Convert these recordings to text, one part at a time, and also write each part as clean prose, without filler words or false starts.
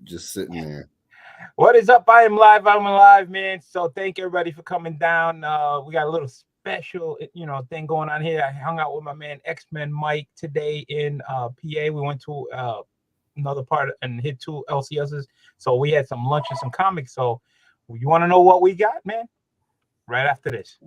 just sitting there. What is up? I am live. I'm alive, man. So thank everybody for coming down. We got a little special, thing going on here. I hung out with my man X-Men Mike today in PA. We went to another part and hit two LCSs. So we had some lunch and some comics. So you want to know what we got, man? Right after this.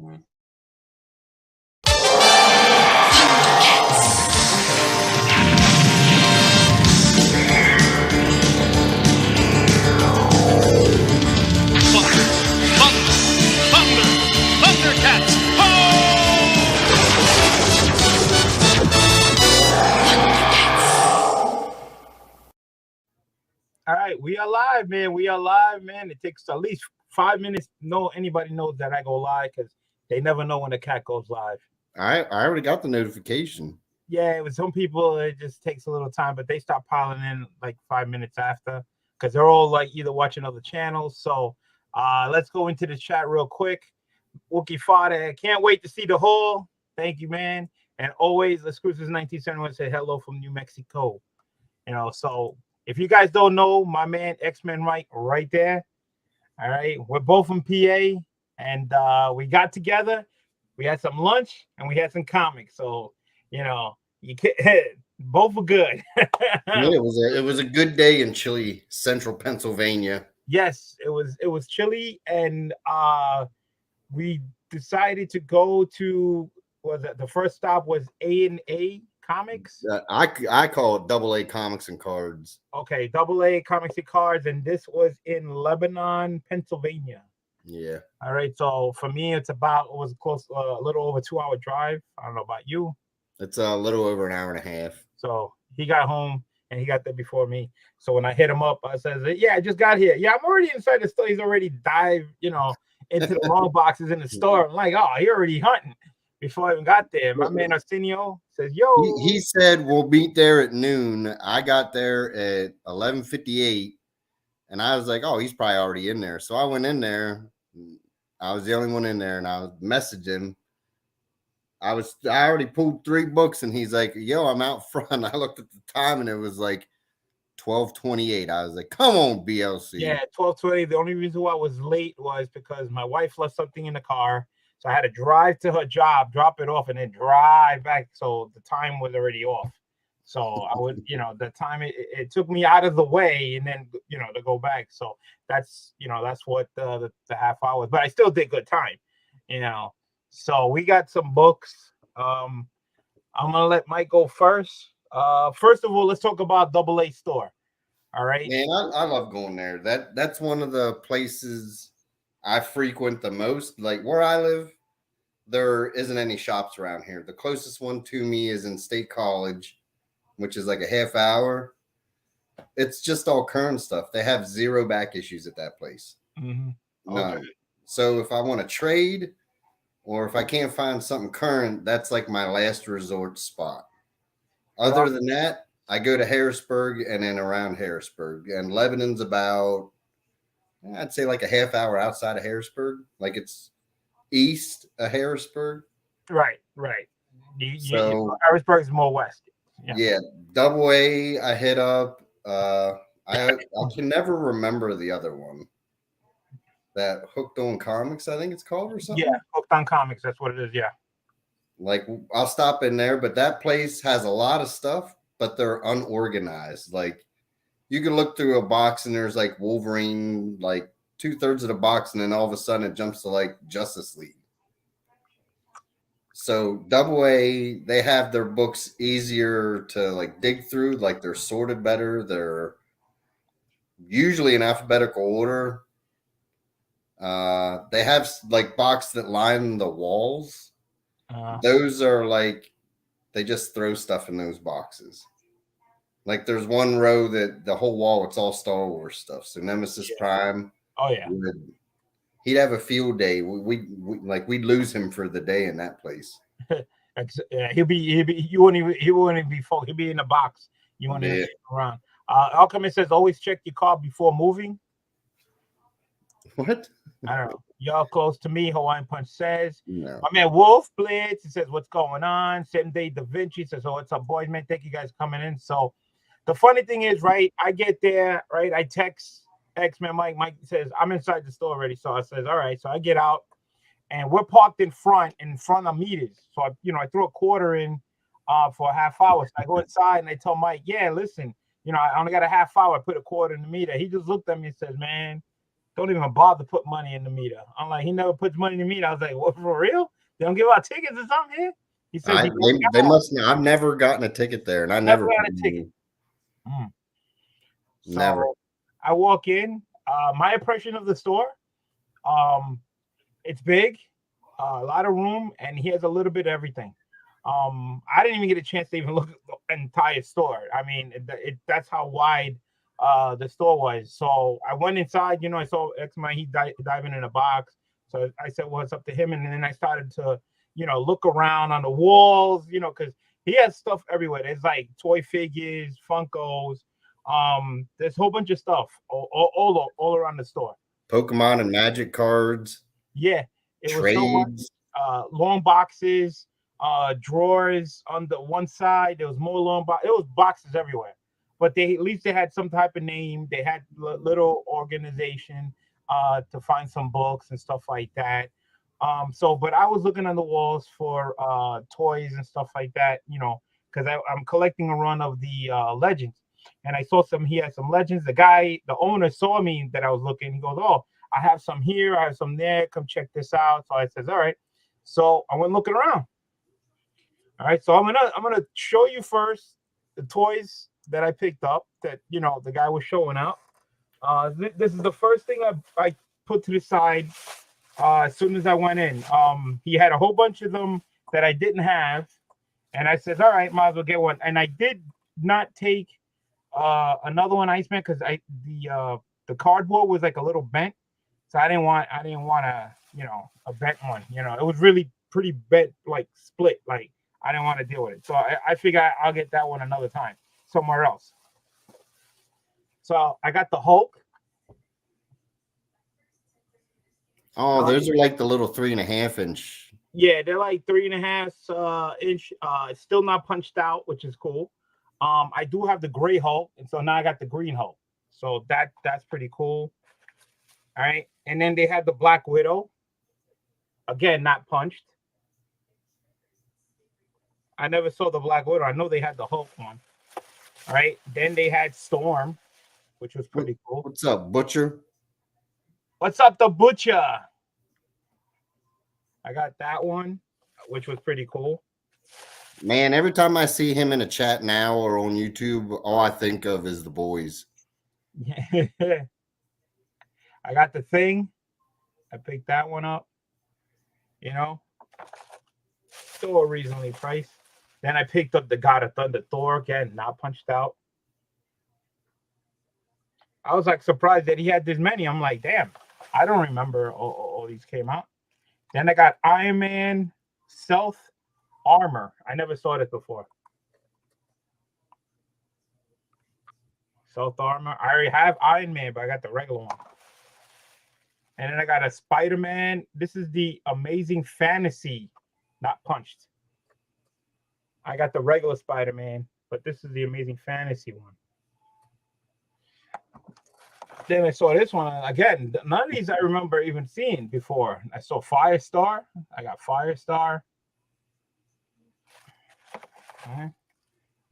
All right, we are live, man. We are live, man. It takes at least 5 minutes. No, anybody knows that I go live because they never know when the cat goes live. I already got the notification. Yeah, with some people it just takes a little time, but they stop piling in like 5 minutes after because they're all like either watching other channels. So let's go into the chat real quick. Wookie Father, can't wait to see the haul. Thank you, man. And always, let's cruise 1971 say hello from New Mexico. So if you guys don't know, my man X-Men Mike right there. All right, we're both from PA, and we got together. We had some lunch and we had some comics. So you can both were good. Yeah, it was a good day in chilly central Pennsylvania. Yes, it was chilly, and we decided to go to the first stop was A&A Comics. I call it AA Comics and Cards. Okay, AA Comics and Cards, and this was in Labanon, Pennsylvania. Yeah. All right. So for me, it was close, a little over 2-hour drive. I don't know about you. It's a little over an hour and a half. So he got home and he got there before me. So when I hit him up, I said, "Yeah, I just got here. Yeah, I'm already inside the store." He's already dived, into the long boxes in the store. I'm like, "Oh, he already hunting." Before I even got there, my man Arsenio says, "Yo." He said we'll meet there at noon. I got there at 11:58, and I was like, "Oh, he's probably already in there." So I went in there. I was the only one in there, and I messaged him. I already pulled 3 books, and he's like, "Yo, I'm out front." I looked at the time, and it was like 12:28. I was like, "Come on, BLC." Yeah, 12:20. The only reason why I was late was because my wife left something in the car. So I had to drive to her job, drop it off, and then drive back. So the time was already off. So I would, the time it took me out of the way, and then to go back. So that's what the half hour was. But I still did good time, So we got some books. I'm gonna let Mike go first. First of all, let's talk about AA store. All right. Man, I love going there. That's one of the places I frequent the most. Like where I live, there isn't any shops around here. The closest one to me is in State College, which is like a half hour. It's just all current stuff. They have 0 back issues at that place. Mm-hmm. None. Okay. So if I want to trade or if I can't find something current, that's like my last resort spot. Other than that, I go to Harrisburg and then around Harrisburg. And Lebanon's about, I'd say like a half hour outside of Harrisburg. Like it's east of Harrisburg. Right. So Harrisburg is more west. Yeah. AA, I hit up. I can never remember the other one. That Hooked on Comics, I think it's called, or something. Yeah, Hooked on Comics. That's what it is. Yeah. Like I'll stop in there, but that place has a lot of stuff, but they're unorganized. Like you can look through a box and there's like Wolverine, like 2/3 of the box, and then all of a sudden it jumps to like Justice League. So AA, they have their books easier to like dig through, like they're sorted better. They're usually in alphabetical order. They have like boxes that line the walls. Those are like they just throw stuff in those boxes. Like there's one row that the whole wall, it's all Star Wars stuff. So Nemesis Prime. Oh yeah. He'd have a field day. We'd lose him for the day in that place. He'll be he won't even be full. He'll be in the box. You want to around. Alchemist says always check your car before moving. What? I don't know. Y'all close to me, Hawaiian Punch says. No. My man Wolf Blitz, he says, what's going on? 7 Day Da Vinci says, oh, what's up, boys, man? Thank you guys for coming in. So the funny thing is, right? I get there, right? I text X-Men Mike. Mike says, I'm inside the store already. So I says, all right. So I get out and we're parked in front of meters. So I threw a quarter in for a half hour. So I go inside and I tell Mike, yeah, listen, I only got a half hour. I put a quarter in the meter. He just looked at me and says, man, don't even bother to put money in the meter. I'm like, he never puts money in the meter. I was like, what, for real? They don't give out tickets or something here? He says, they must know. I've never gotten a ticket there, and I never got a ticket. Never. So I walk in. My impression of the store, it's big, a lot of room, and he has a little bit of everything. I didn't even get a chance to even look at the entire store. I mean, that's how wide the store was. So I went inside. I saw X-Men. He diving in a box. So I said, "What's up to him?" And then I started to, look around on the walls. Because he has stuff everywhere. There's like toy figures, Funkos. There's a whole bunch of stuff all around the store. Pokemon and Magic cards. Yeah, it trades. was so much, long boxes, drawers on the one side. There was more long boxes. It was boxes everywhere, but at least they had some type of name. They had little organization to find some books and stuff like that. But I was looking on the walls for toys and stuff like that, because I'm collecting a run of the Legends. And I saw he had some Legends. The owner saw me that I was looking. He goes, "Oh, I have some here. I have some there. Come check this out." So I says, "All right." So I went looking around. All right. So I'm gonna show you first the toys that I picked up that the guy was showing out. This is the first thing I put to the side as soon as I went in. He had a whole bunch of them that I didn't have, and I said, "All right, might as well get one." And I did not take another one, Iceman, because the cardboard was like a little bent, so I didn't want a bent one. It was really pretty bent, like split. Like I didn't want to deal with it, so I figure I'll get that one another time somewhere else. So I got the Hulk. Oh, those are like the little 3.5 inch. Yeah, they're like 3.5 inch. It's still not punched out, which is cool. I do have the gray Hulk, and so now I got the green Hulk. So that's pretty cool. All right, and then they had the Black Widow. Again, not punched. I never saw the Black Widow. I know they had the Hulk one. All right, then they had Storm, which was pretty cool. What's up, Butcher? What's up, the Butcher? I got that one, which was pretty cool. Man, every time I see him in a chat now or on YouTube, all I think of is the boys. Yeah. I got the Thing. I picked that one up. Still a reasonably priced. Then I picked up the God of Thunder, Thor, again, not punched out. I was like surprised that he had this many. I'm like, damn, I don't remember all these came out. Then I got Iron Man Stealth Armor. I never saw this before. Stealth Armor. I already have Iron Man, but I got the regular one. And then I got a Spider-Man. This is the Amazing Fantasy, not punched. I got the regular Spider-Man, but this is the Amazing Fantasy one. Then I saw this one again. None of these I remember even seeing before. I saw Firestar. I got Firestar. Okay.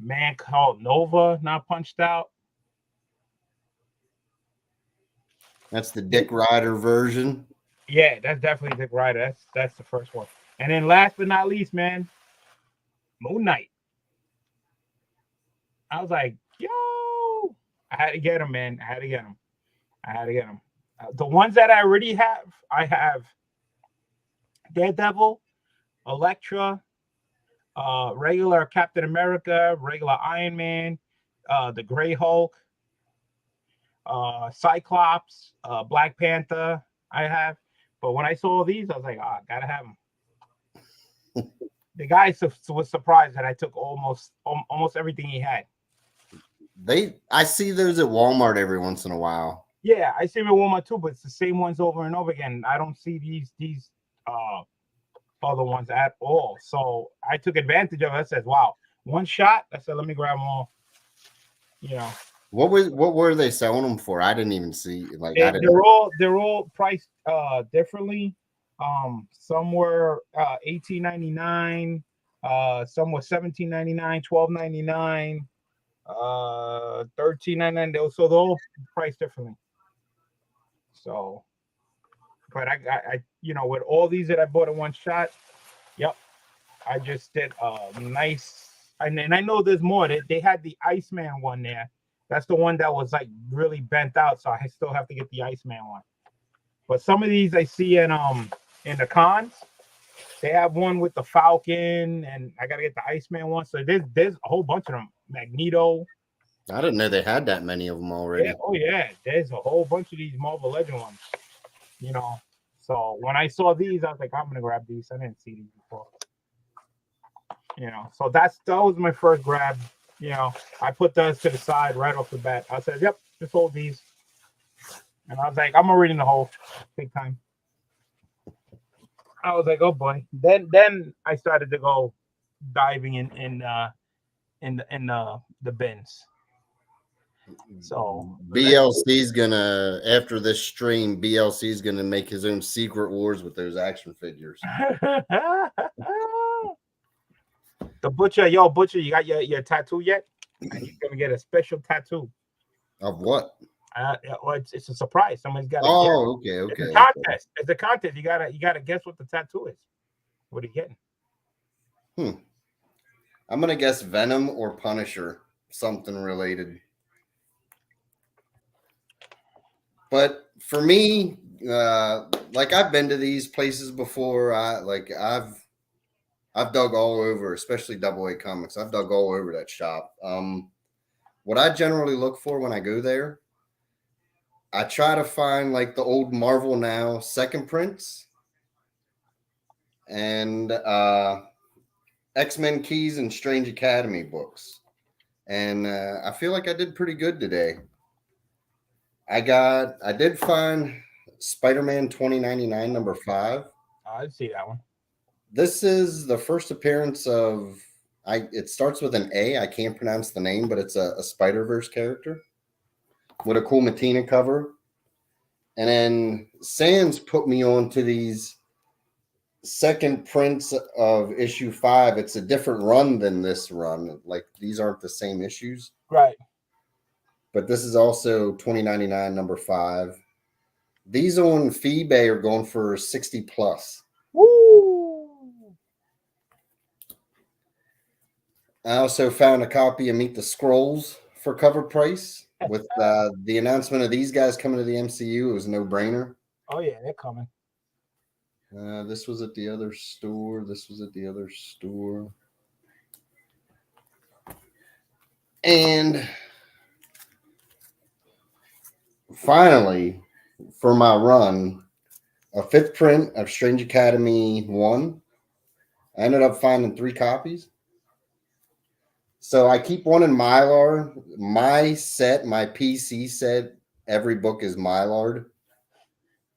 Man called Nova, not punched out. That's the Dick Rider version. Yeah, that's definitely Dick Rider. That's the first one. And then last but not least, man, Moon Knight. I was like, yo, I had to get him, man. I had to get him. The ones that I already have, I have Daredevil, Elektra, regular Captain America, regular Iron Man, the Gray Hulk, Cyclops, Black Panther. I have, but when I saw these, I was like, I gotta have them. The guy was surprised that I took almost everything he had. I see those at Walmart every once in a while. Yeah, I see them at Walmart too, but it's the same ones over and over again. I don't see these other ones at all. So I took advantage of it. I said, wow, one shot. I said, let me grab them all. you know. What were they selling them for? I didn't even see. Like I didn't. They're all priced differently. Some were $18.99, some were $17.99, $12.99, $13.99. So they're all priced differently. So, but I with all these that I bought in one shot, yep, I just did nice. And I know there's more. They had the Iceman one there. That's the one that was like really bent out, so I still have to get the Iceman one. But some of these I see in the cons, they have one with the Falcon, and I gotta get the Iceman one. So there's a whole bunch of them. Magneto. I didn't know they had that many of them already. Yeah, oh yeah, there's a whole bunch of these Marvel Legend ones. So when I saw these, I was like, I'm gonna grab these. I didn't see these before. So that was my first grab. I put those to the side right off the bat. I said, yep, just hold these. And I was like, I'm already in the hole big time. I was like, oh boy. Then I started to go diving in the bins. So BLC's gonna, after this stream, BLC's gonna make his own Secret Wars with those action figures. The Butcher, you got your tattoo yet? You're gonna get a special tattoo. Of what? It's a surprise. Somebody's got. Okay. It's a contest. It's a contest. You gotta guess what the tattoo is. What are you getting? I'm gonna guess Venom or Punisher, something related. But for me, like I've been to these places before. I've dug all over, especially AA Comics. I've dug all over that shop. What I generally look for when I go there, I try to find like the old Marvel Now second prints and X-Men Keys and Strange Academy books. And I feel like I did pretty good today. I did find Spider-Man 2099 number 5. I see that one. This is the first appearance of it starts with an A. I can't pronounce the name, but it's a Spider-Verse character with a cool Matina cover. And then Sans put me on to these second prints of issue 5. It's a different run than this run. Like these aren't the same issues. Right. But this is also 2099 number 5. These on eBay are going for 60 plus. Woo! I also found a copy of Meet the Skrulls for cover price. With the announcement of these guys coming to the MCU, it was a no-brainer. Oh yeah, they're coming. This was at the other store. And finally, for my run, a 5th print of Strange Academy 1. I ended up finding 3 copies. So I keep one in Mylar. My PC set, every book is Mylar.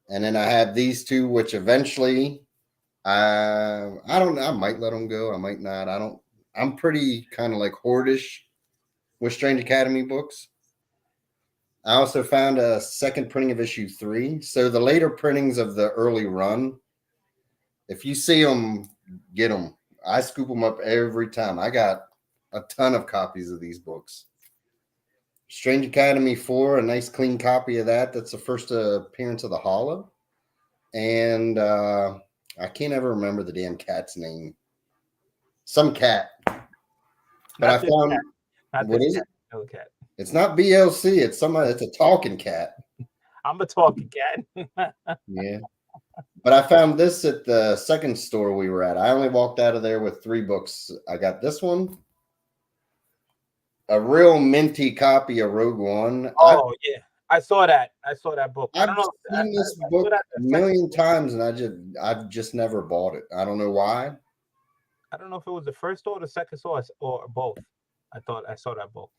And then I have these 2, which eventually, I don't know. I might let them go. I might not. I'm pretty kind of like hoardish with Strange Academy books. I also found a second printing of issue 3. So the later printings of the early run, if you see them, get them. I scoop them up every time. I got a ton of copies of these books. Strange Academy 4, a nice clean copy of that. That's the first appearance of the Hollow. And I can't ever remember the damn cat's name. Some cat. But I found what is it? No cat. It's not BLC. It's somebody. It's a talking cat. I'm a talking cat. Yeah. But I found this at the second store we were at. I only walked out of there with 3 books. I got this one, a real minty copy of Rogue One. Oh, yeah. I saw that book. I've seen this book a million times, and I've just never bought it. I don't know why. I don't know if it was the first store or the second store or both. I thought I saw that book.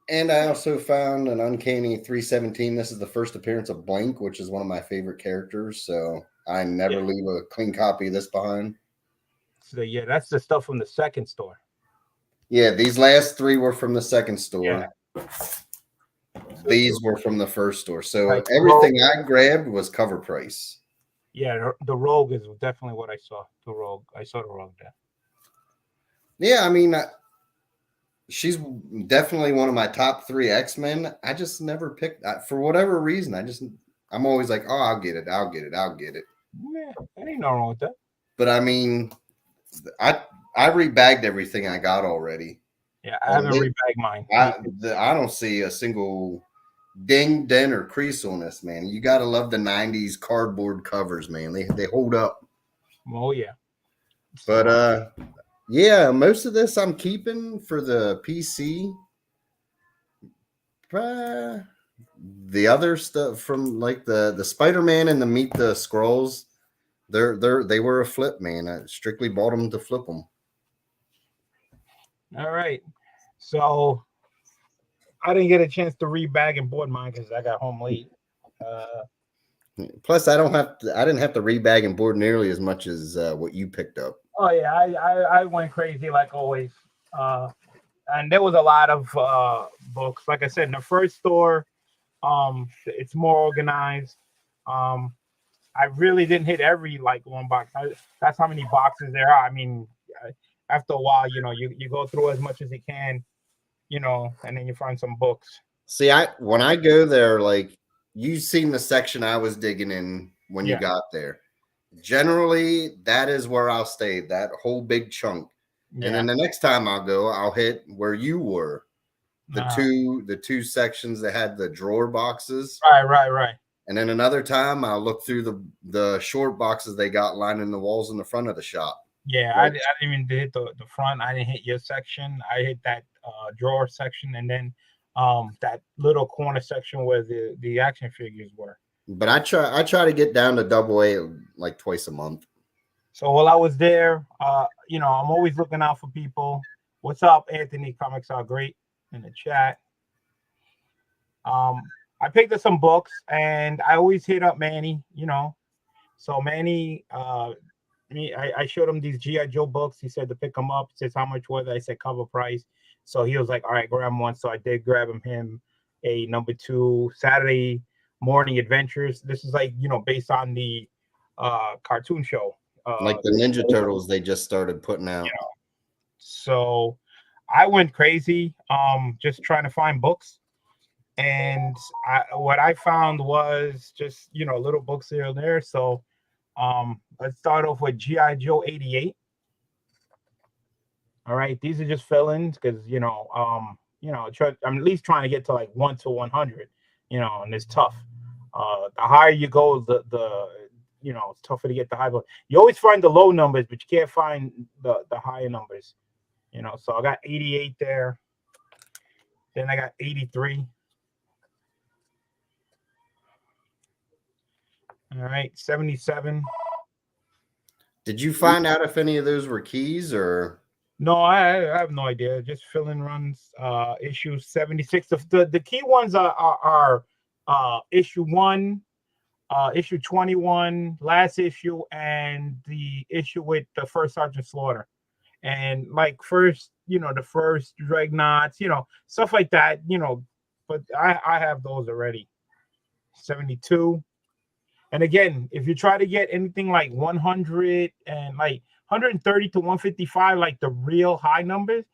And I also found an Uncanny 317. This is the first appearance of Blink, which is one of my favorite characters. So I never leave a clean copy of this behind. So yeah, that's the stuff from the second store. Yeah, these last 3 were from the second store. Yeah, These were from the first store. So Like everything I grabbed was CovrPrice. Yeah, the Rogue is definitely what I saw. The Rogue. I saw the Rogue there. Yeah, I mean, she's definitely one of my top 3 X-Men. I just never picked for whatever reason. I'm always like, oh, I'll get it. Yeah, ain't no wrong with that. But I mean, I rebagged everything I got already. Yeah, I haven't rebagged mine. I don't see a single ding, dent, or crease on this, man. You gotta love the '90s cardboard covers, man. They hold up. Oh yeah. But yeah, most of this I'm keeping for the PC. The other stuff from like the Spider-Man and the Meet the Skrulls, they were a flip, man. I strictly bought them to flip them. All right. So I didn't get a chance to rebag and board mine because I got home late. Plus, I didn't have to rebag and board nearly as much as what you picked up. Oh yeah, I went crazy like always. And there was a lot of books. Like I said, in the first store, it's more organized. I really didn't hit every like one box. That's how many boxes there are. I mean, after a while, you go through as much as you can, and then you find some books. See, when I go there, like you've seen the section I was digging in when you got there. Generally, that is where I'll stay, that whole big chunk. Yeah. And then the next time I'll go, I'll hit where you were. The two sections that had the drawer boxes. Right. And then another time I'll look through the short boxes they got lining the walls in the front of the shop. Yeah, I didn't even hit the front. I didn't hit your section. I hit that drawer section, and then that little corner section where the action figures were. But I try to get down to double A like twice a month. So while I was there, I'm always looking out for people. What's up, Anthony? Comics are great in the chat. I picked up some books, and I always hit up Manny. So Manny, I showed him these G.I. Joe books. He said to pick them up. He says how much was it? I said CovrPrice. So he was like, all right, grab one. So I did grab him a number 2 Saturday Morning Adventures. This is like based on the cartoon show, like the Ninja Turtles they just started putting out. So I went crazy, just trying to find books, and what I found was just little books here and there. So let's start off with G.I. Joe 88. All right, these are just fill-ins because I'm at least trying to get to like 1 to 100, and it's tough. The higher you go, the it's tougher to get the high. You always find the low numbers, but you can't find the higher numbers. So I got 88 there. Then I got 83. All right, 77. Did you find out if any of those were keys or? No, I have no idea. Just fill-in runs. Issue 76. The key ones are issue 1, issue 21, last issue, and the issue with the first Sergeant Slaughter, and like the first Dreadnoughts, stuff like that. But I have those already. 72. And again, if you try to get anything like 100 and like 130 to 155, like the real high numbers,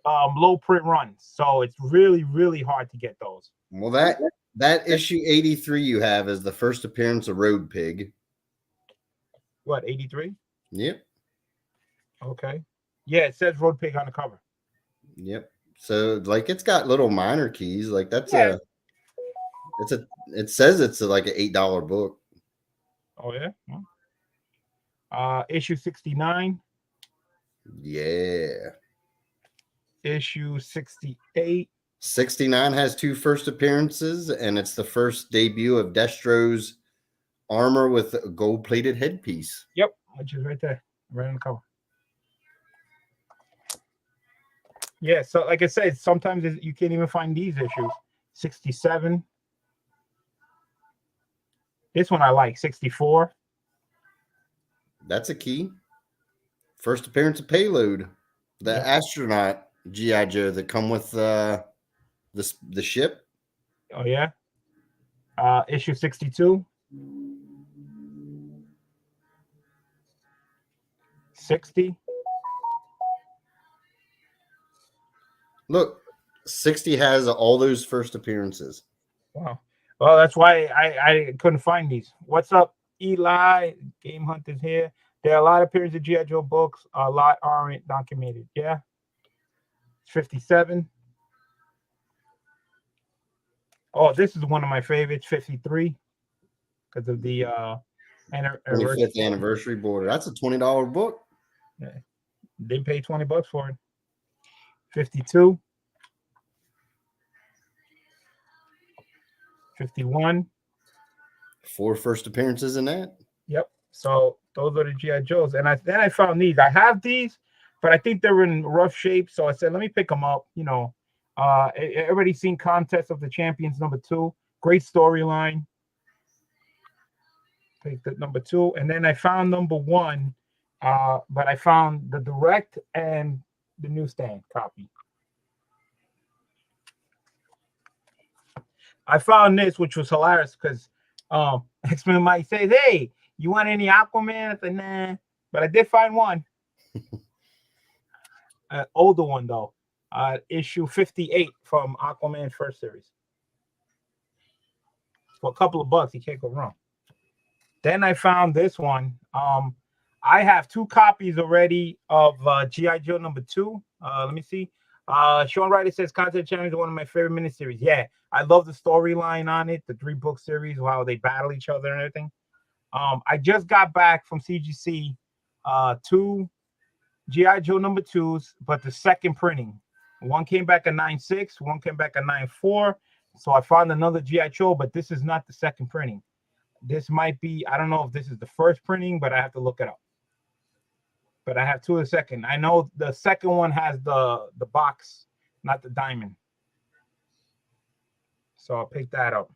low print runs. So it's really, really hard to get those. Well, that issue 83 you have is the first appearance of Road Pig. What, 83? Yep. Okay. Yeah, it says Road Pig on the cover. Yep. So like it's got little minor keys. Like it says it's like an $8 book. Oh yeah. Issue 69. Yeah. Issue 68. 69 has 2 first appearances, and it's the first debut of Destro's armor with a gold-plated headpiece. Yep, which is right there, right on the cover. Yeah, so like I said, sometimes you can't even find these issues. 67. This one I like. 64. That's a key. First appearance of Payload, the astronaut G.I. Joe that come with The ship. Oh yeah. Issue 62. 60. Look, 60 has all those first appearances. Wow. Well, that's why I couldn't find these. What's up, Eli? Game Hunters here. There are a lot of appearances of G.I. Joe books. A lot aren't documented. Yeah. 57. Oh, this is one of my favorites. 53. Because of the 25th anniversary border. That's a $20 book. Yeah. Didn't pay $20 for it. 52. 51. 4 first appearances in that. Yep. So those are the G.I. Joes. And then I found these. I have these, but I think they're in rough shape. So I said, let me pick them up. You know, everybody seen Contest of the Champions #2. Great storyline. Picked the #2. And then I found #1. But I found the direct and the newsstand copy. I found this, which was hilarious because X-Men might say, hey, you want any Aquaman? I said, nah. But I did find one. An older one, though. Issue 58 from Aquaman first series. For a couple of bucks, you can't go wrong. Then I found this one. I have 2 copies already of G.I. Joe #2. Let me see. Sean Ryder says Content Challenge is one of my favorite miniseries. Yeah, I love the storyline on it, the 3-book series, how they battle each other and everything. I just got back from CGC 2 G.I. Joe #2s, but the second printing. One came back at 9.6, one came back at 9.4. So I found another G.I. Joe, but this is not the second printing. This might be, I don't know if this is the first printing, but I have to look it up. But I have 2 of the second. I know the second one has the box, not the diamond. So I'll pick that up.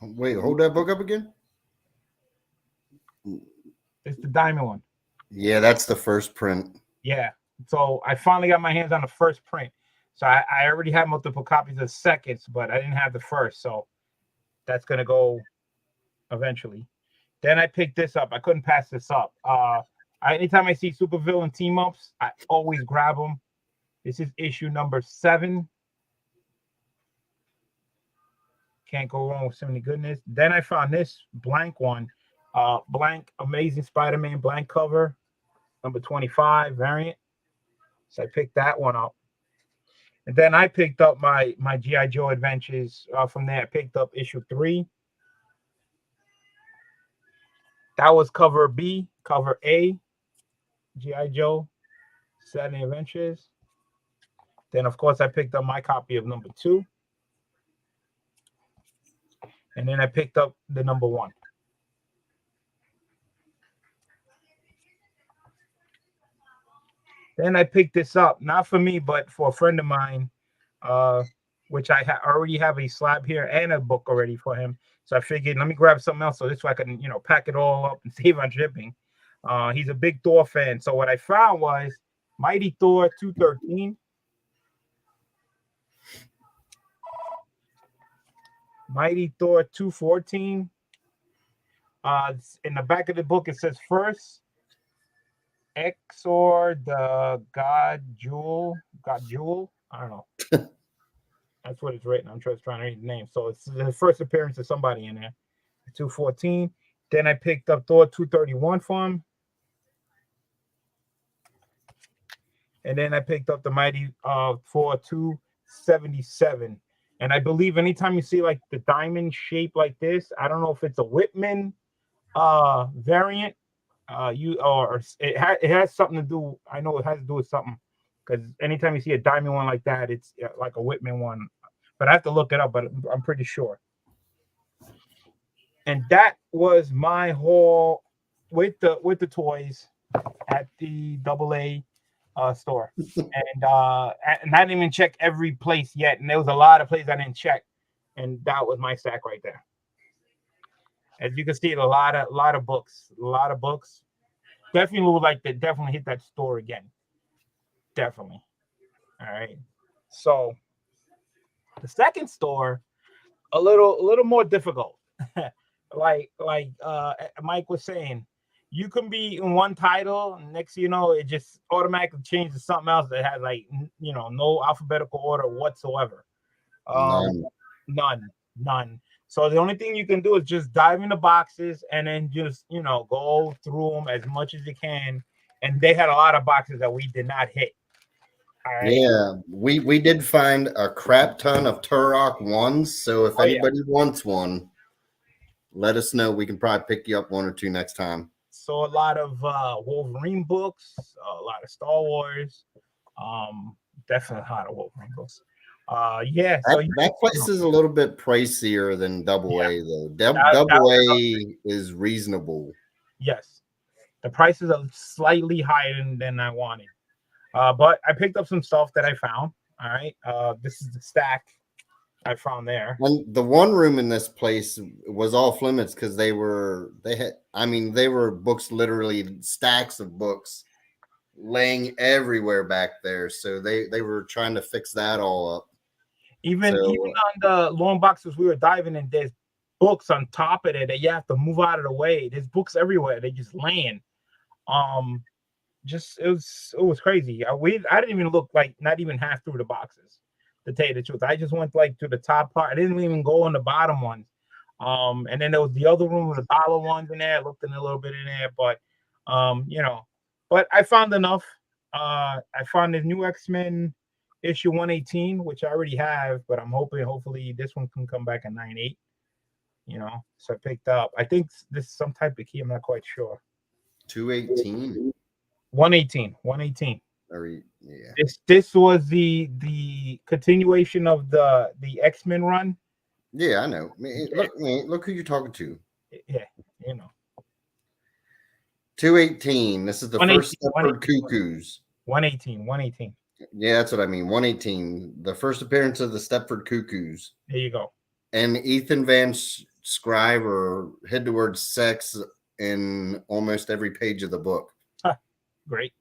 Wait, hold that book up again. It's the diamond one. Yeah, that's the first print. Yeah. So I finally got my hands on the first print. So I already have multiple copies of seconds, but I didn't have the first. So that's going to go eventually. Then I picked this up. I couldn't pass this up. Anytime I see supervillain team-ups, I always grab them. This is issue #7. Can't go wrong with so many goodness. Then I found this blank one. Blank Amazing Spider-Man blank cover, #25 variant. So I picked that one up. And then I picked up my G.I. Joe Adventures. From there, I picked up issue 3. That was cover B. Cover A, G.I. Joe Saturday Adventures. Then, of course, I picked up my copy of #2. And then I picked up the #1. Then I picked this up, not for me, but for a friend of mine, which I already have a slab here and a book already for him. So I figured, let me grab something else so this way I can, pack it all up and save on shipping. He's a big Thor fan. So what I found was Mighty Thor 213. Mighty Thor 214. In the back of the book, it says first, Exor the God Jewel. I don't know. That's what it's written. I'm just trying to read the name. So it's the first appearance of somebody in there. 214. Then I picked up Thor 231 for him. And then I picked up the Mighty Thor 277. And I believe anytime you see like the diamond shape like this, I don't know if it's a Whitman variant. It has something to do. I know it has to do with something, because anytime you see a diamond one like that, it's like a Whitman one. But I have to look it up. But I'm pretty sure. And that was my haul with the toys at the AA store. And I didn't even check every place yet. And there was a lot of places I didn't check. And that was my stack right there. As you can see, a lot of books. Definitely would like to definitely hit that store again. Definitely. All right. So The second store, a little more difficult. like Mike was saying, you can be in one title, and next thing you know, it just automatically changes to something else that has like no alphabetical order whatsoever. None. So the only thing you can do is just dive into boxes and then just go through them as much as you can. And they had a lot of boxes that we did not hit. All right. Yeah, we did find a crap ton of Turok ones. So if anybody wants one, let us know. We can probably pick you up one or two next time. So a lot of Wolverine books, a lot of Star Wars, definitely a lot of Wolverine books. Yeah, so that place is a little bit pricier than Double A though. Double A is reasonable. Yes, the prices are slightly higher than I wanted, but I picked up some stuff that I found. All right, this is the stack I found there. And the one room in this place was off limits because they were books, literally stacks of books laying everywhere back there. So they were trying to fix that all up. Even on the long boxes we were diving in, there's books on top of it that you have to move out of the way. There's books everywhere. They just laying. It was crazy. I didn't even look like not even half through the boxes, to tell you the truth. I just went like to the top part. I didn't even go on the bottom ones. And then there was the other room with the dollar ones in there. I looked in a little bit in there, but but I found enough. I found the new X-Men issue 118, which I already have, but I'm hopefully this one can come back at 9.8. So I picked up. I think this is some type of key. I'm not quite sure. 218. 118. Yeah. This was the continuation of the X-Men run. Yeah, I know. Look who you're talking to. Yeah, 218. This is the first Stepford Cuckoos. 118. Yeah, that's what I mean. 118. The first appearance of the Stepford Cuckoos. There you go. And Ethan Van Scriver head towards sex in almost every page of the book. Great.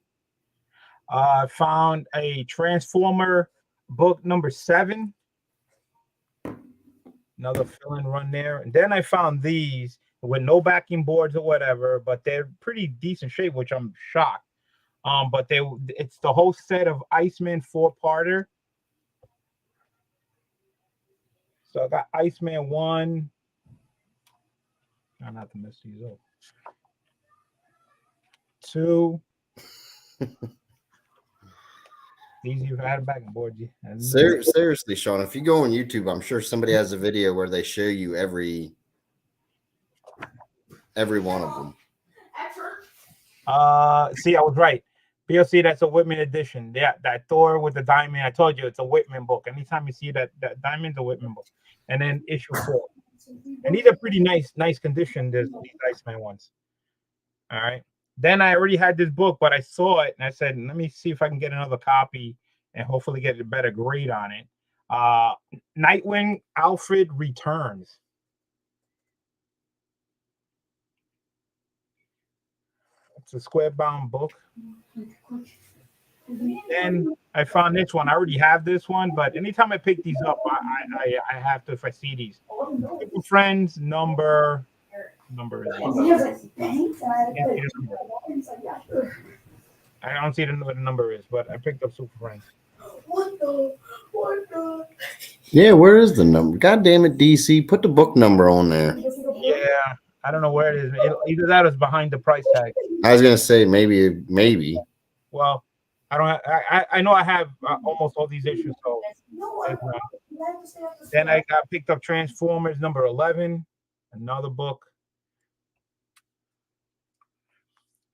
I found a Transformer book number 7. Another fill-in run there. And then I found these with no backing boards or whatever, but they're pretty decent shape, which I'm shocked. But it's the whole set of Iceman 4-parter. So I got Iceman 1. Not to mess these up. 2. Easy if I had a backing board. Seriously, Sean, if you go on YouTube, I'm sure somebody has a video where they show you every one of them. See, I was right. BLC, that's a Whitman edition. Yeah, that Thor with the diamond. I told you it's a Whitman book. Anytime you see that diamond's a Whitman book. And then issue 4. And these are pretty nice condition, these Iceman ones. All right. Then I already had this book, but I saw it and I said, let me see if I can get another copy and hopefully get a better grade on it. Nightwing Alfred Returns. It's a square bound book. Then I found this one. I already have this one, but anytime I pick these up, I have to, if I see these. Super Friends number is I don't see what the number is, but I picked up Super Friends. What the? Yeah, where is the number? God damn it, DC. Put the book number on there. Yeah, I don't know where it is. Either that or it's behind the price tag. I was going to say maybe. Well, I don't. I know I have almost all these issues. So then I got picked up Transformers number 11, another book.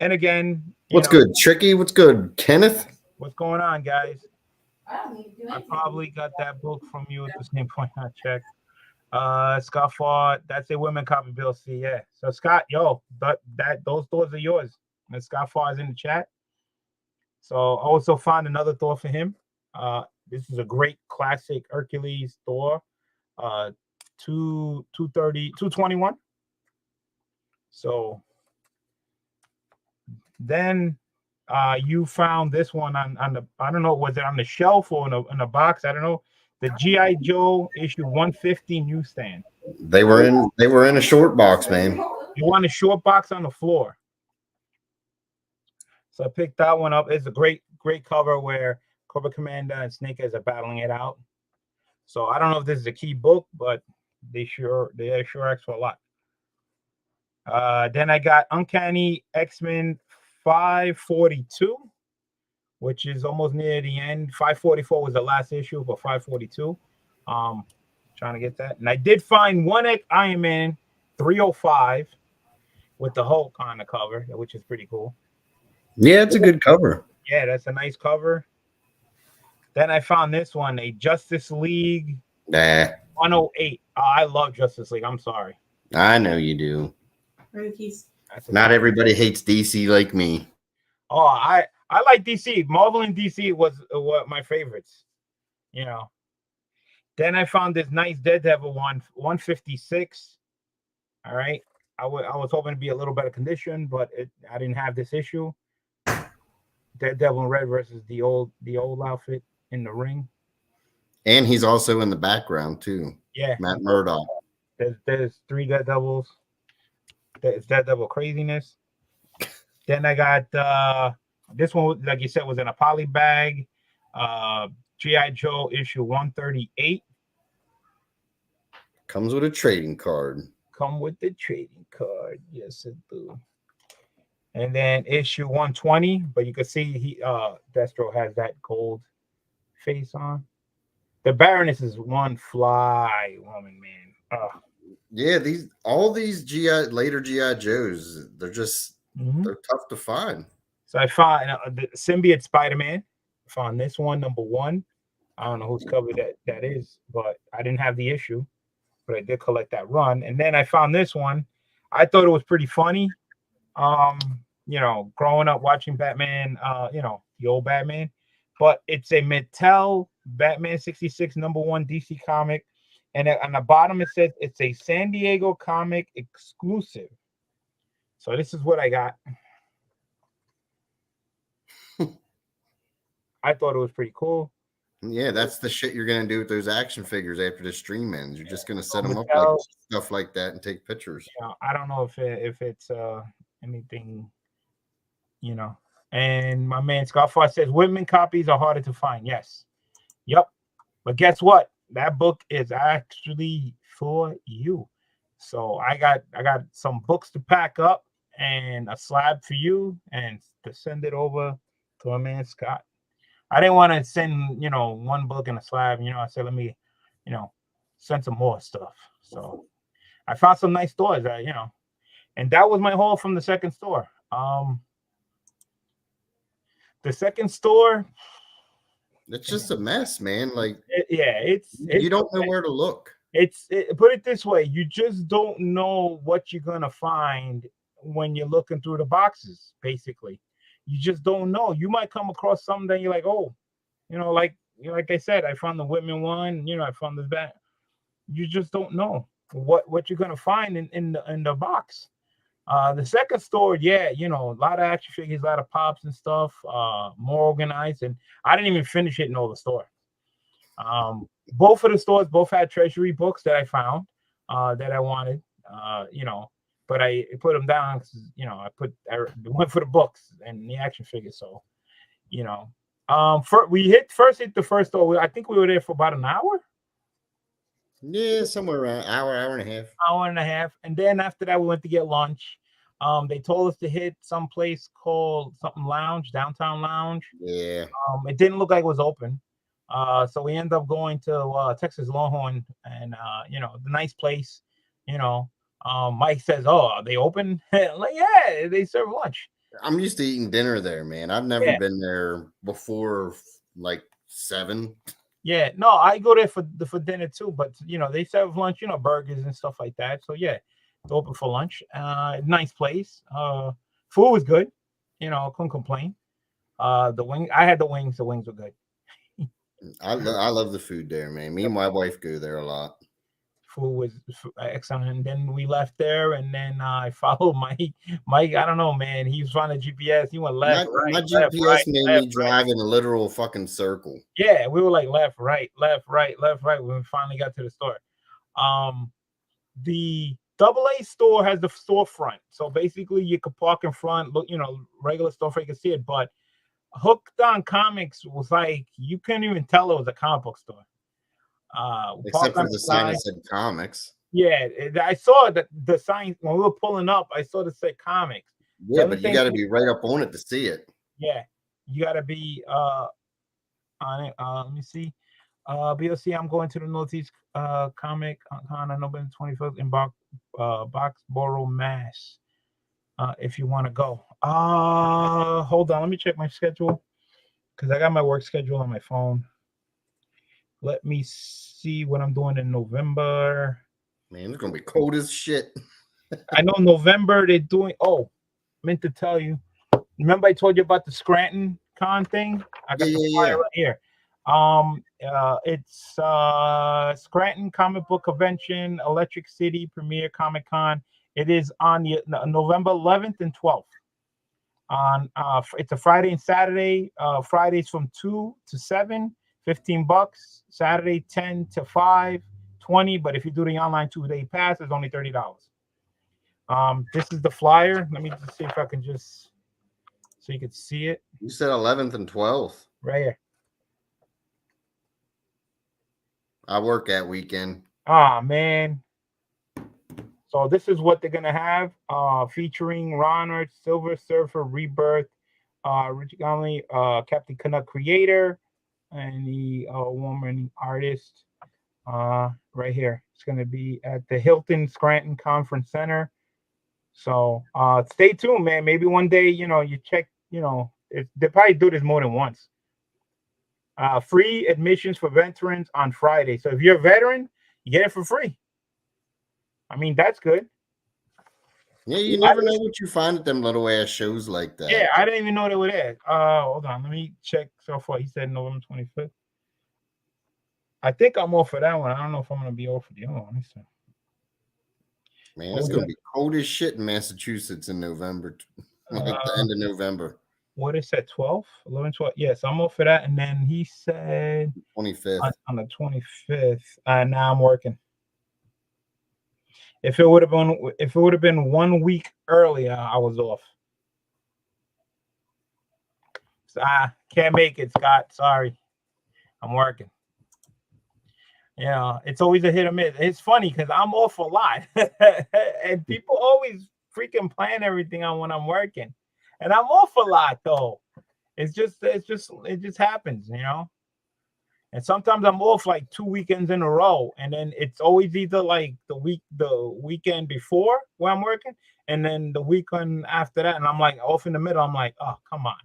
And again, what's good, Tricky? What's good, Kenneth? What's going on, guys? I probably got that book from you at the same point I checked. Scott Ford, that's a women copy, Bill C. Yeah. So Scott, those doors are yours. And Scott Ford is in the chat. So I also found another Thor for him. This is a great classic Hercules Thor. 221. So then you found this one on the, I don't know, was it on the shelf or in a box? I don't know. the GI Joe issue 150 newsstand. They were in a short box, man. You want a short box on the floor. So I picked that one up. It's a great cover where Cobra Commander and Snake Eyes are battling it out. So I don't know if this is a key book, but they sure ask for a lot. Then I got Uncanny X-Men 542, which is almost near the end. 544 was the last issue, but 542. Trying to get that. And I did find one Iron Man 305 with the Hulk on the cover, which is pretty cool. Yeah, it's a good cover. Yeah, that's a nice cover. Then I found this one, a Justice League 108. Oh, I love Justice League. I'm sorry. I know you do. Not everybody hates DC like me. Oh, I like DC. Marvel and DC was my favorites. You know. Then I found this nice Daredevil one, 156. All right. I was hoping to be a little better condition, but I didn't have this issue. Daredevil in red versus the old outfit in the ring. And he's also in the background too. Yeah. Matt Murdock. There's 3 Daredevils. There's Daredevil craziness. Then I got this one, like you said, was in a poly bag. G.I. Joe issue 138. Comes with a trading card. Come with the trading card. Yes, it do. And then issue 120, but you can see Destro has that gold face on. The Baroness is one fly woman, man. Yeah, all these later GI Joes, they're just they're tough to find. So I found the Symbiote Spider-Man. I found this one, number 1. I don't know whose cover that is, but I didn't have the issue, but I did collect that run. And then I found this one. I thought it was pretty funny. You know, growing up watching Batman, you know, the old Batman, but it's a Mattel Batman 66 number 1 DC comic. And on the bottom, it says it's a San Diego comic exclusive. So this is what I got. I thought it was pretty cool. Yeah, that's the shit you're going to do with those action figures after the stream ends. You're just going to set them up like stuff like that and take pictures. You know, I don't know if it's anything, you know. And my man Scarfar says women copies are harder to find. Yes. Yep. But guess what? That book is actually for you. So I got some books to pack up and a slab for you and to send it over to my man Scott. I didn't want to send, you know, one book and a slab. You know, I said, let me, you know, send some more stuff. So I found some nice stores that, you know, and that was my haul from the second store. The second store, it's just a mess, man. Like, it's you don't know where to look. Put it this way, you just don't know what you're gonna find when you're looking through the boxes. Basically, you just don't know. You might come across something that you're like, oh, you know, like I said, I found the Whitman one. You know, I found this bat. You just don't know what you're gonna find in the box. The second store, yeah, you know, a lot of action figures, a lot of pops and stuff, more organized. And I didn't even finish it in all the store. Both of the stores both had treasury books that I found that I wanted, you know, but I put them down because, you know, I went for the books and the action figures. So, you know, we first hit the first store. I think we were there for about an hour. Yeah, somewhere around hour and a half. Hour and a half. And then after that, we went to get lunch. They told us to hit some place called something lounge, downtown lounge. Yeah. It didn't look like it was open. So we ended up going to Texas Longhorn and, you know, the nice place, you know. Mike says, oh, are they open? Like, yeah, they serve lunch. I'm used to eating dinner there, man. I've never been there before, like 7. Yeah, no, I go there for dinner too, but you know, they serve lunch, you know, burgers and stuff like that. So yeah, it's open for lunch. Nice place. Food was good, you know, couldn't complain. I had the wings were good. I love the food there, man. Me and my wife go there a lot. food was excellent. And then we left there, and then I followed Mike. I don't know, man. He was trying to GPS. He went left, My right, GPS left, right, made left, me drive in a literal fucking circle. Yeah, we were like left, right, left, right, left, right when we finally got to the store. The AA store has the storefront, so basically you could park in front, look, regular storefront, you can see it. But Hooked on Comics was like you couldn't even tell it was a comic book store. Except for the sign that said comics. Yeah, I saw that the sign when we were pulling up. I saw that said comics. Yeah, but you got to be right up on it to see it. Yeah, you got to be on it. Let me see. BOC, I'm going to the Northeast Comic Con on November 25th in Boxborough, Mass. If you want to go. Hold on, let me check my schedule because I got my work schedule on my phone. Let me see what I'm doing in November. Man, it's gonna be cold as shit. I know November they're doing. Oh, meant to tell you. Remember I told you about the Scranton Con thing? I got the flyer right here. It's Scranton Comic Book Convention, Electric City Premier Comic Con. It is on November 11th and 12th. It's a Friday and Saturday. Fridays from 2 to 7, $15. Saturday 10 to 5, $20. But if you do the online 2-day pass, it's only $30. This is the flyer. Let me just see if I can just so you can see it. You said 11th and 12th. Right here. I work that weekend. Ah, man. So this is what they're gonna have. Featuring Ronald, Silver Surfer, Rebirth, Richard Conley, Captain Canuck creator, and the woman artist. Right here. It's gonna be at the Hilton Scranton Conference Center. So stay tuned, man. Maybe one day, you check, they probably do this more than once. Free admissions for veterans on Friday. So if you're a veteran, you get it for free. I mean, that's good. Yeah, you never know what you find at them little ass shows like that. Yeah, I didn't even know they were there. Hold on, let me check so far. He said November 25th. I think I'm off for that one. I don't know if I'm gonna be off for the other one. Man, it's gonna be cold as shit in Massachusetts in November, like the end of November. What is that? 12, 11, 12? Yes, I'm off for that. And then he said 25th on the 25th. Now I'm working. If it would have been 1 week earlier, I was off. So, can't make it, Scott. Sorry, I'm working. Yeah, it's always a hit or miss. It's funny because I'm off a lot, and people always freaking plan everything on when I'm working, and I'm off a lot though. It just happens, And sometimes I'm off like 2 weekends in a row, and then it's always either like the weekend before where I'm working, and then the weekend after that, and I'm like off in the middle. I'm like, oh, come on.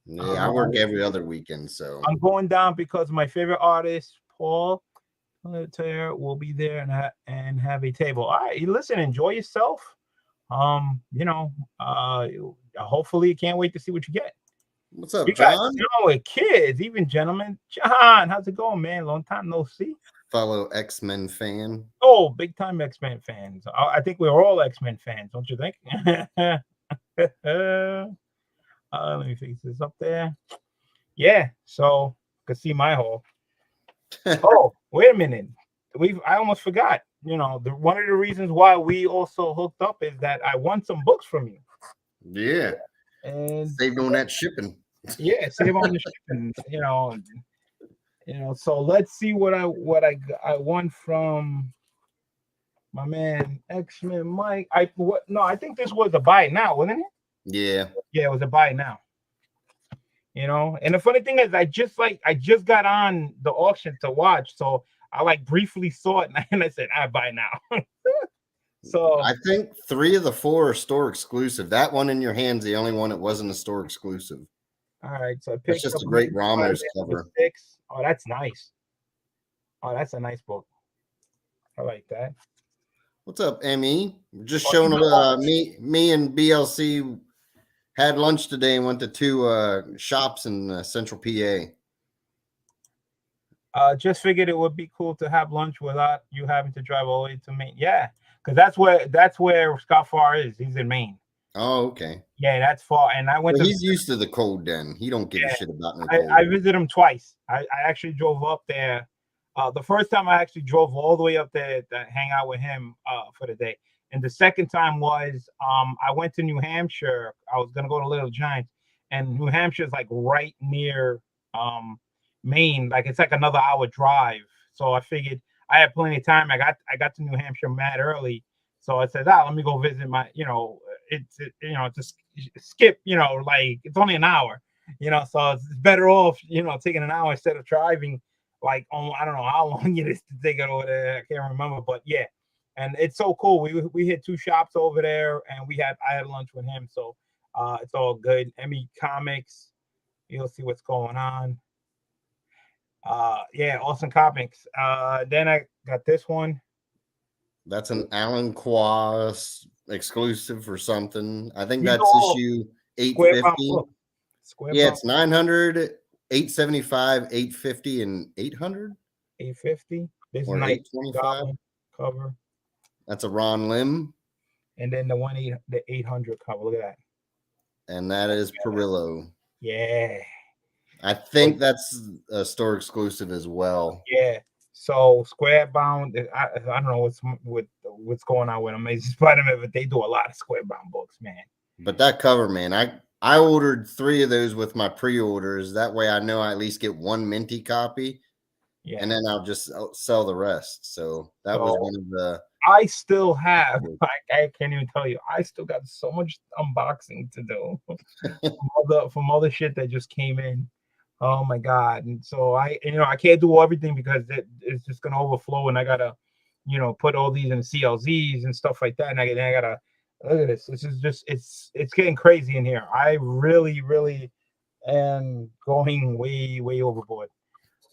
Yeah, I work every other weekend, so I'm going down because my favorite artist, Paul Taylor, will be there and have a table. All right, listen, enjoy yourself. Hopefully, you can't wait to see what you get. What's up, John? With kids, even gentlemen. John, how's it going, man? Long time no see. Fellow X-Men fan. Oh, big time X-Men fans. I think we're all X-Men fans, don't you think? Let me fix this up there. Yeah, so you can see my haul. Oh, wait a minute. I almost forgot. One of the reasons why we also hooked up is that I won some books from you. Yeah. And saved on that shipping. Yeah, save on the shipping. So let's see what I won from my man X-Men Mike. I think this was a buy now, wasn't it? Yeah. Yeah, it was a buy now. And the funny thing is I just got on the auction to watch, so I briefly saw it and I said I buy now. So I think 3 of the 4 are store exclusive. That one in your hand's the only one that wasn't a store exclusive. All right, so I picked it's just a great Ramos cover. 6. Oh, that's nice. Oh, that's a nice book. I like that. What's up, ME? Just showing me and BLC had lunch today and went to 2 shops in central PA. Just figured it would be cool to have lunch without you having to drive all the way to Maine. Yeah, because that's where Scott Farr is. He's in Maine. Oh, okay. Yeah, that's far. And I went Well, to. he's used to the cold. Then he don't give a Yeah, shit about no I cold. visited him twice. I actually drove up there. The first time I actually drove all the way up there to hang out with him for the day. And the second time was I went to New Hampshire. I was gonna go to Little Giants, and New Hampshire is like right near Maine. Like it's like another hour drive. So I figured I had plenty of time. I got to New Hampshire mad early. So I said, let me go visit my, just skip, like it's only an hour, so it's better off, taking an hour instead of driving. Like, I don't know how long it is to take it over there. I can't remember, but yeah. And it's so cool. We hit 2 shops over there, and I had lunch with him. So it's all good. Emmy Comics, you'll see what's going on. Yeah, Awesome Comics. Then I got this one. That's an Alan Quas exclusive or something. I think that's issue 850. Yeah, it's 900, 875, 850, and 800. 850. This is 825 cover. That's a Ron Lim. And then the 800 cover. Look at that. And that is Perillo. Yeah. I think that's a store exclusive as well. Yeah. So Square Bound, I don't know what's going on with Amazing Spider-Man, but they do a lot of Square Bound books, man. But that cover, man, I ordered 3 of those with my pre-orders. That way I know I at least get 1 minty copy. Yeah. And then I'll just sell the rest. So that was one of the. I still have, I can't even tell you, I still got so much unboxing to do from all the shit that just came in. Oh my God. And so I can't do everything because it's just gonna overflow, and I gotta, put all these in CLZs and stuff like that. And I gotta look at this. This is just it's getting crazy in here. I really, really am going way, way overboard.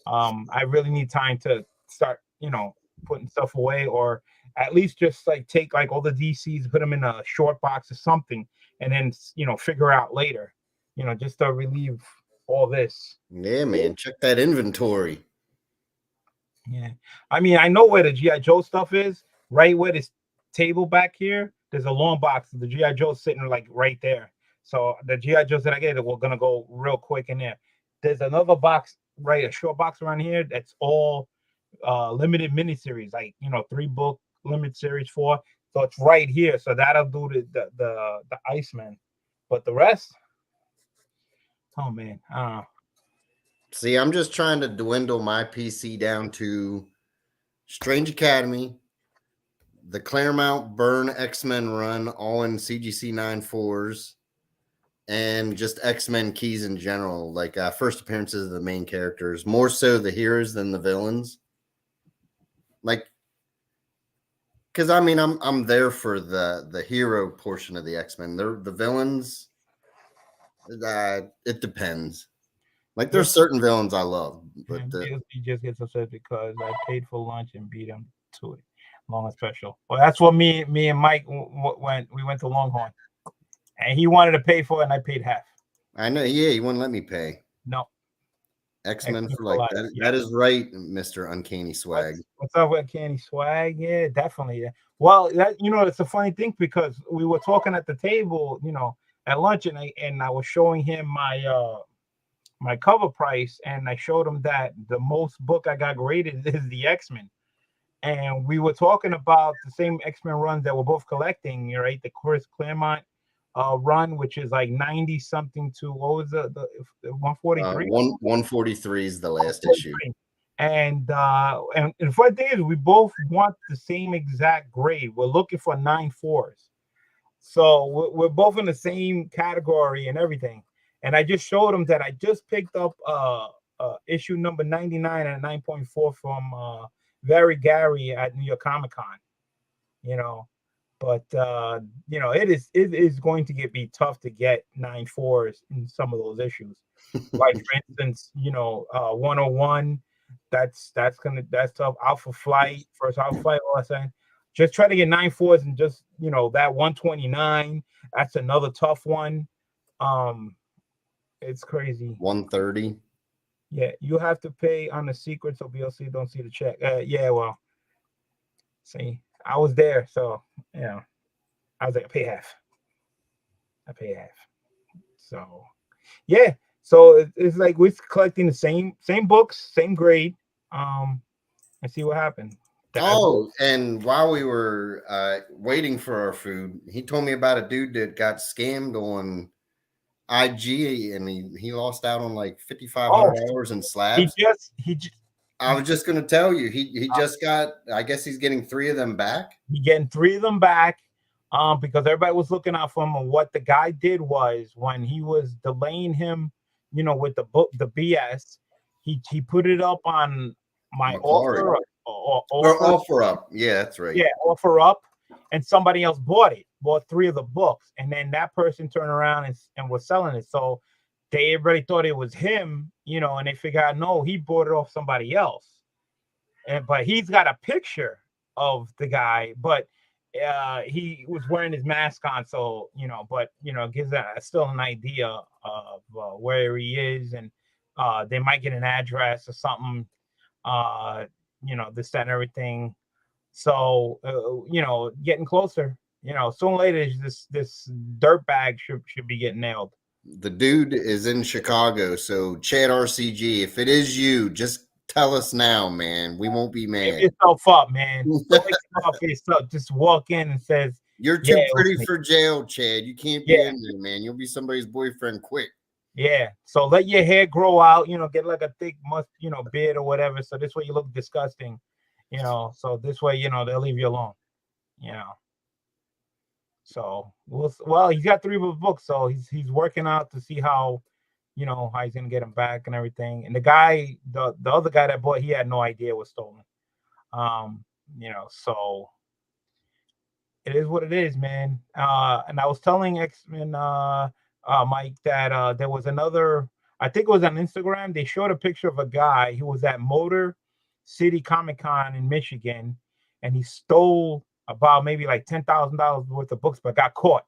I really need time to start, putting stuff away, or at least just like take like all the DCs, put them in a short box or something, and then figure out later, just to relieve all this. Yeah, man, check that inventory. Yeah, I mean, I know where the GI Joe stuff is. Right where this table back here, there's a long box. The GI Joe sitting like right there. So the GI Joes that I get, we're gonna go real quick in there. There's another box, right, a short box around here that's all limited miniseries, like 3-book limit series 4. So it's right here. So that'll do the Iceman. But the rest, oh man, see, I'm just trying to dwindle my PC down to Strange Academy, the Claremont Byrne X-Men run, all in CGC 9.4s, and just X-Men keys in general, like first appearances of the main characters, more so the heroes than the villains. Like, because I mean, I'm there for the hero portion of the X-Men. They're the villains. It depends. Like, there's certain villains I love, but he just gets upset because I paid for lunch and beat him to it. Long and special. Well, that's what me and Mike went. We went to Longhorn, and he wanted to pay for it, and I paid half. I know. Yeah, he wouldn't let me pay. No. X-Men for life. That is right, Mr. Uncanny Swag. What's up with Uncanny Swag? Yeah, definitely. Yeah. Well, it's a funny thing because we were talking at the table, at lunch, and I was showing him my CovrPrice, and I showed him that the most book I got graded is the X-Men. And we were talking about the same X-Men runs that we're both collecting, right? The Chris Claremont run, which is like 90 something to, what was the 143? 143 is the last issue. And the funny thing is, we both want the same exact grade. We're looking for 9.4s. So we're both in the same category and everything. And I just showed him that I just picked up issue number 99 and 9.4 from Very Gary at New York Comic Con, but it is going to be tough to get 9.4s in some of those issues. Like, for instance, 101, that's tough. Alpha Flight, first Alpha Flight, all I'm saying. Just try to get 9.4s, and just that 129, that's another tough one. It's crazy. 130. Yeah, you have to pay on the secret so BLC don't see the check. Yeah, well, see, I was there, so you know, I was like, I pay half. I pay half. So yeah, so it's like we're collecting the same books, same grade, and see what happened. Oh, and while we were waiting for our food, he told me about a dude that got scammed on IG, and he lost out on like Oh, $5,500 in he slabs. just he just I was just gonna tell you, he just got. I guess he's getting 3 of them back. he getting 3 of them back, because everybody was looking out for him. And what the guy did was when he was delaying him, with the book, the BS, he put it up on my Macari. offer or Or offer, offer up. Yeah, that's right. yeah, offer up, and somebody else bought 3 of the books, and then that person turned around and was selling it. So everybody thought it was him, and they figured out no, he bought it off somebody else. But he's got a picture of the guy, but he was wearing his mask on, so but gives still an idea of where he is, and they might get an address or something, this, that, and everything. So getting closer. Sooner or later, this dirt bag should be getting nailed. The dude is in Chicago, so Chad RCG, if it is you, just tell us now, man. We won't be Give mad. yourself up, man. Don't make yourself yourself. Just walk in and says, You're "Yeah, too it was pretty me." for jail, Chad. You can't be Yeah, in there, man. You'll be somebody's boyfriend quick. yeah. So let your hair grow out. Get like a thick beard or whatever. So this way you look disgusting. So this way they'll leave you alone. You know. So well, he's got 3 books, so he's working out to see how how he's gonna get him back and everything. And the guy, the other guy that bought, he had no idea it was stolen. Um, so it is what it is, man. And I was telling X-Men Mike that there was another, I think it was on Instagram, they showed a picture of a guy who was at Motor City Comic Con in Michigan, and he stole about maybe like $10,000 worth of books, but got caught.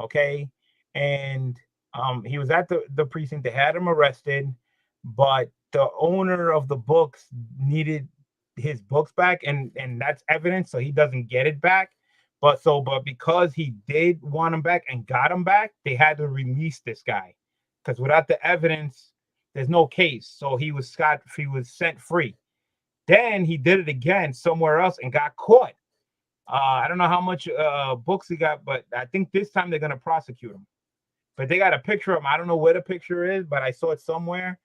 Okay. And he was at the precinct. They had him arrested, but the owner of the books needed his books back, and that's evidence, so he doesn't get it back. But because he did want him back and got him back, they had to release this guy, because without the evidence, there's no case. So he was sent free. Then he did it again somewhere else and got caught. I don't know how much books he got, but I think this time they're gonna prosecute him. But they got a picture of him. I don't know where the picture is, but I saw it somewhere.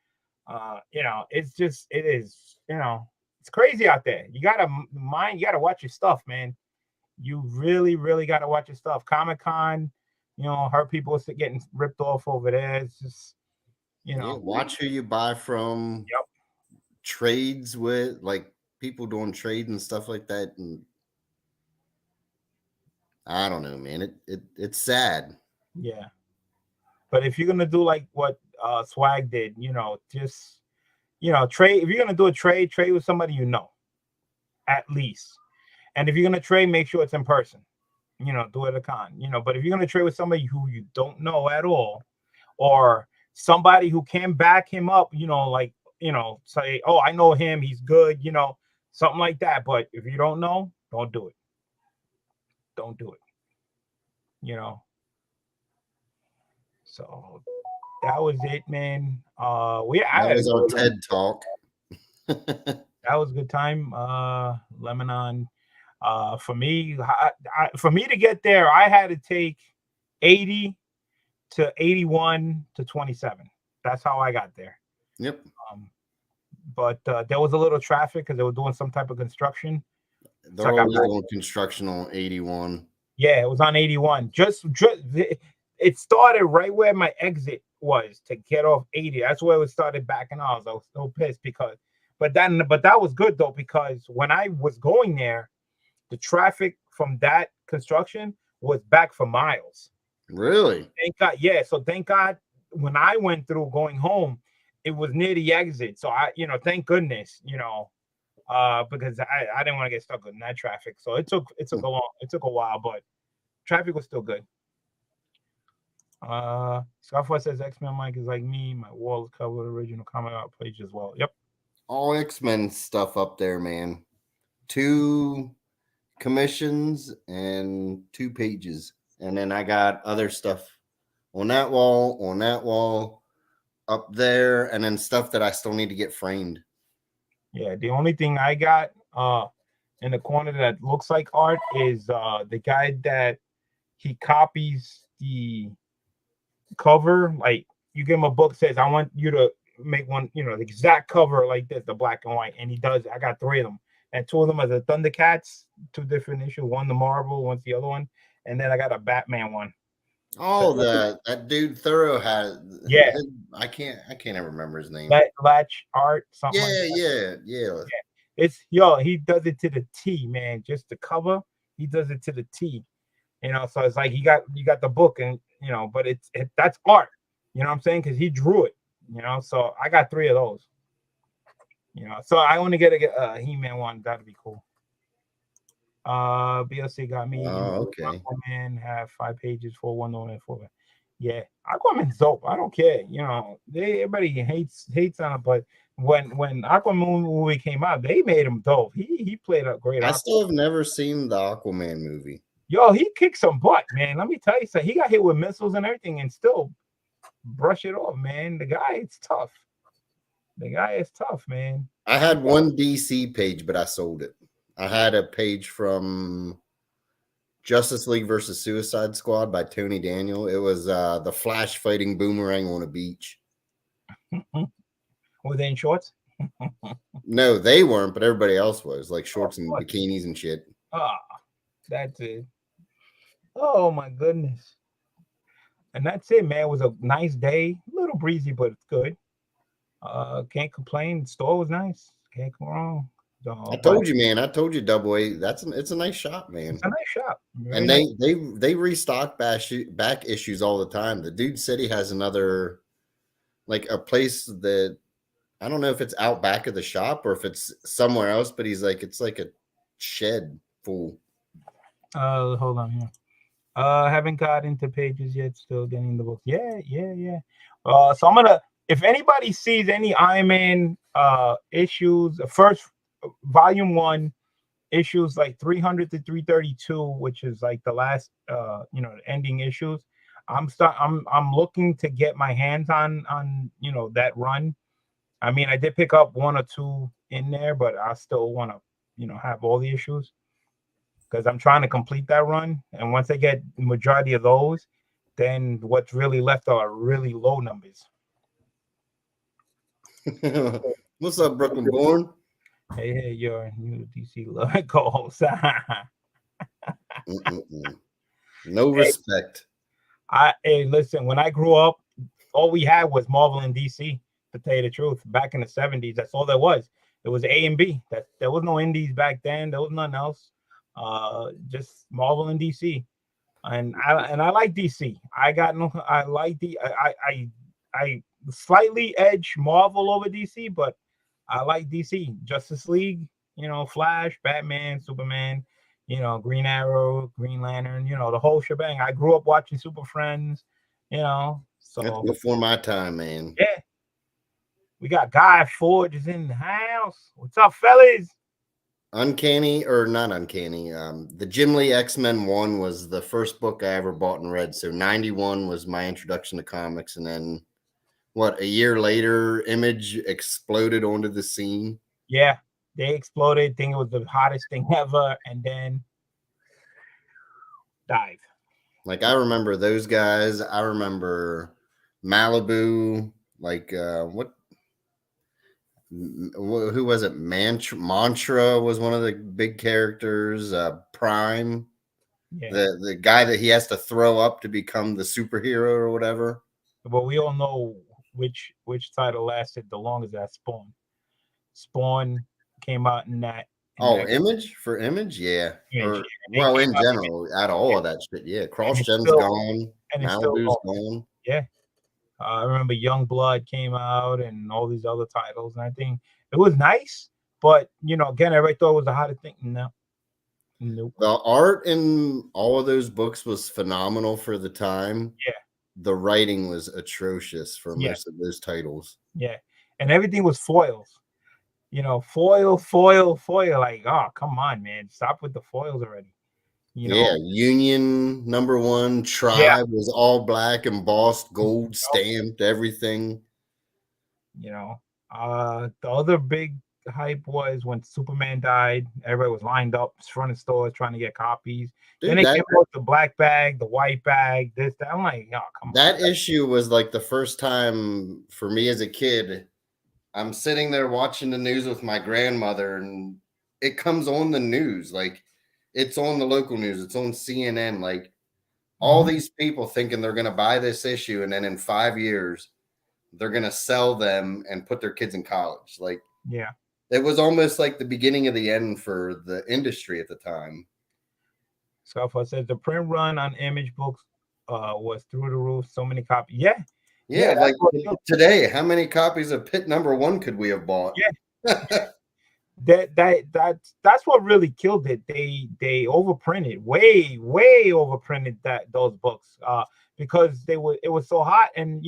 It's just it is. It's crazy out there. You gotta You gotta watch your stuff, man. You really, really gotta watch your stuff. Comic-Con, her people are getting ripped off over there. It's just, Yeah, watch who you buy from. Yep. Trades with like people doing trades and stuff like that, and I don't know, man. It's sad. Yeah. But if you're gonna do like what Swag did, just trade. If you're gonna do a trade with somebody at least. And if you're gonna trade, make sure it's in person. Do it at a con. But if you're gonna trade with somebody who you don't know at all, or somebody who can back him up, say, oh, I know him, he's good, something like that. But if you don't know, don't do it. Don't do it. So that was it, man. I That had a was our good TED talk. that was a good time. Lebanon. For me, for me to get there, I had to take 80 to 81 to 27. That's how I got there. Yep. But there was a little traffic because they were doing some type of construction. They're always doing construction on 81. Yeah, it was on 81. Just it started right where my exit was to get off 80. That's where it started backing off. I was so pissed but that was good though, because when I was going there, the traffic from that construction was back for miles. Really? Thank God. Yeah. So thank God when I went through going home, it was near the exit. So thank goodness, because I didn't want to get stuck in that traffic. So it took a while, but traffic was still good. Scarford says X-Men Mike is like me. My wall is covered with original comic art page as well. Yep. All X-Men stuff up there, man. 2 commissions and 2 pages. And then I got other stuff on that wall, up there, and then stuff that I still need to get framed. Yeah, the only thing I got in the corner that looks like art is the guy that he copies the cover. Like you give him a book, says I want you to make one, the exact cover like this, the black and white, and he does. I got 3 of them, and 2 of them are the Thundercats, 2 different issues. One the Marvel, one's the other one, and then I got a Batman one. Oh, that dude Thoro has. Yeah, I can't ever remember his name. Latch Art, something. Yeah. It's he does it to the T, man. Just the cover, he does it to the T. So it's like you got the book, and but that's art. You know what I'm saying? Because he drew it. So I got 3 of those. So I want to get a He-Man one. That'd be cool. BLC got me. Oh, okay. Aquaman have 5 pages for 104. Yeah, Aquaman's dope. I don't care. Everybody hates on it, but when Aquaman movie came out, they made him dope. He played a great. I still have never seen the Aquaman movie. Yo, he kicked some butt, man. Let me tell you something. He got hit with missiles and everything, and still brush it off, man. The guy is tough. Man. I had one DC page, but I sold it. I had a page from Justice League versus Suicide Squad by Tony Daniel. It was the Flash fighting Boomerang on a beach. Were they in shorts? No, they weren't, but everybody else was, like shorts and bikinis and shit. That's it. Oh my goodness. And that's it, man. It was a nice day. A little breezy, but it's good. Can't complain. The store was nice. Can't go wrong. I told you, man. I told you, Double A. It's a nice shop, man. It's a nice shop. And they restock back issues all the time. The dude said he has another, like a place that I don't know if it's out back of the shop or if it's somewhere else, but he's like, it's like a shed full. Hold on here. Haven't got into pages yet. Still getting the book. Yeah. So I'm gonna. If anybody sees any Iron Man issues, first volume 1 issues like 300 to 332, which is like the last ending issues. I'm looking to get my hands on that run. I mean, I did pick up 1 or 2 in there, but I still want to have all the issues because I'm trying to complete that run. And once I get the majority of those, then what's really left are really low numbers. What's up, Brooklyn Born? Hey, you're new DC co-host. No respect. Hey, listen, when I grew up, all we had was Marvel and DC, to tell you the truth. Back in the 70s, that's all there was. It was A and B. There was no indies back then. There was nothing else. Just Marvel and DC. And I like DC. I slightly edge Marvel over DC, but I like DC. Justice League, Flash, Batman, Superman, Green Arrow, Green Lantern, the whole shebang. I grew up watching Super Friends, so that's before my time, man. Yeah. We got Guy Forge is in the house. What's up, fellas? Uncanny or not Uncanny. The Jim Lee X-Men 1 was the first book I ever bought and read. So 91 was my introduction to comics, and then a year later, Image exploded onto the scene. Yeah, they exploded. Think it was the hottest thing ever, and then dive. Like I remember those guys. I remember Malibu. Like who was it? Mantra was one of the big characters. Prime, the guy that he has to throw up to become the superhero or whatever. But we all know which title lasted the longest. That Spawn came out in that. Image for Image, yeah. In general, out of all of that shit, yeah. Cross Gem's gone, Malibu's gone. Yeah. I remember Youngblood came out and all these other titles, and I think it was nice, but again, everybody thought it was the hottest thing. No. Nope. The art in all of those books was phenomenal for the time. Yeah. the writing was atrocious for Yeah. most of those titles. Yeah, and everything was foils. Foil. Like, oh, come on, man, stop with the foils already. Yeah, Union #1 Tribe was all black, embossed, gold stamped, everything. The other big hype was when Superman died. Everybody was lined up in front of stores trying to get copies. Dude, then they came out with the black bag, the white bag, this, that. I'm like, oh, come on. That issue was like the first time for me as a kid. I'm sitting there watching the news with my grandmother, and it comes on the news. Like, it's on the local news. It's on CNN. Like, all these people thinking they're going to buy this issue, and then in 5 years, they're going to sell them and put their kids in college. Like, Yeah. It was almost like the beginning of the end for the industry at the time. Scarfa says the print run on Image Books was through the roof. So many copies. Yeah. Yeah, like today, how many copies of Pit #1 could we have bought? Yeah. That's what really killed it. They overprinted, way overprinted those books because it was so hot. And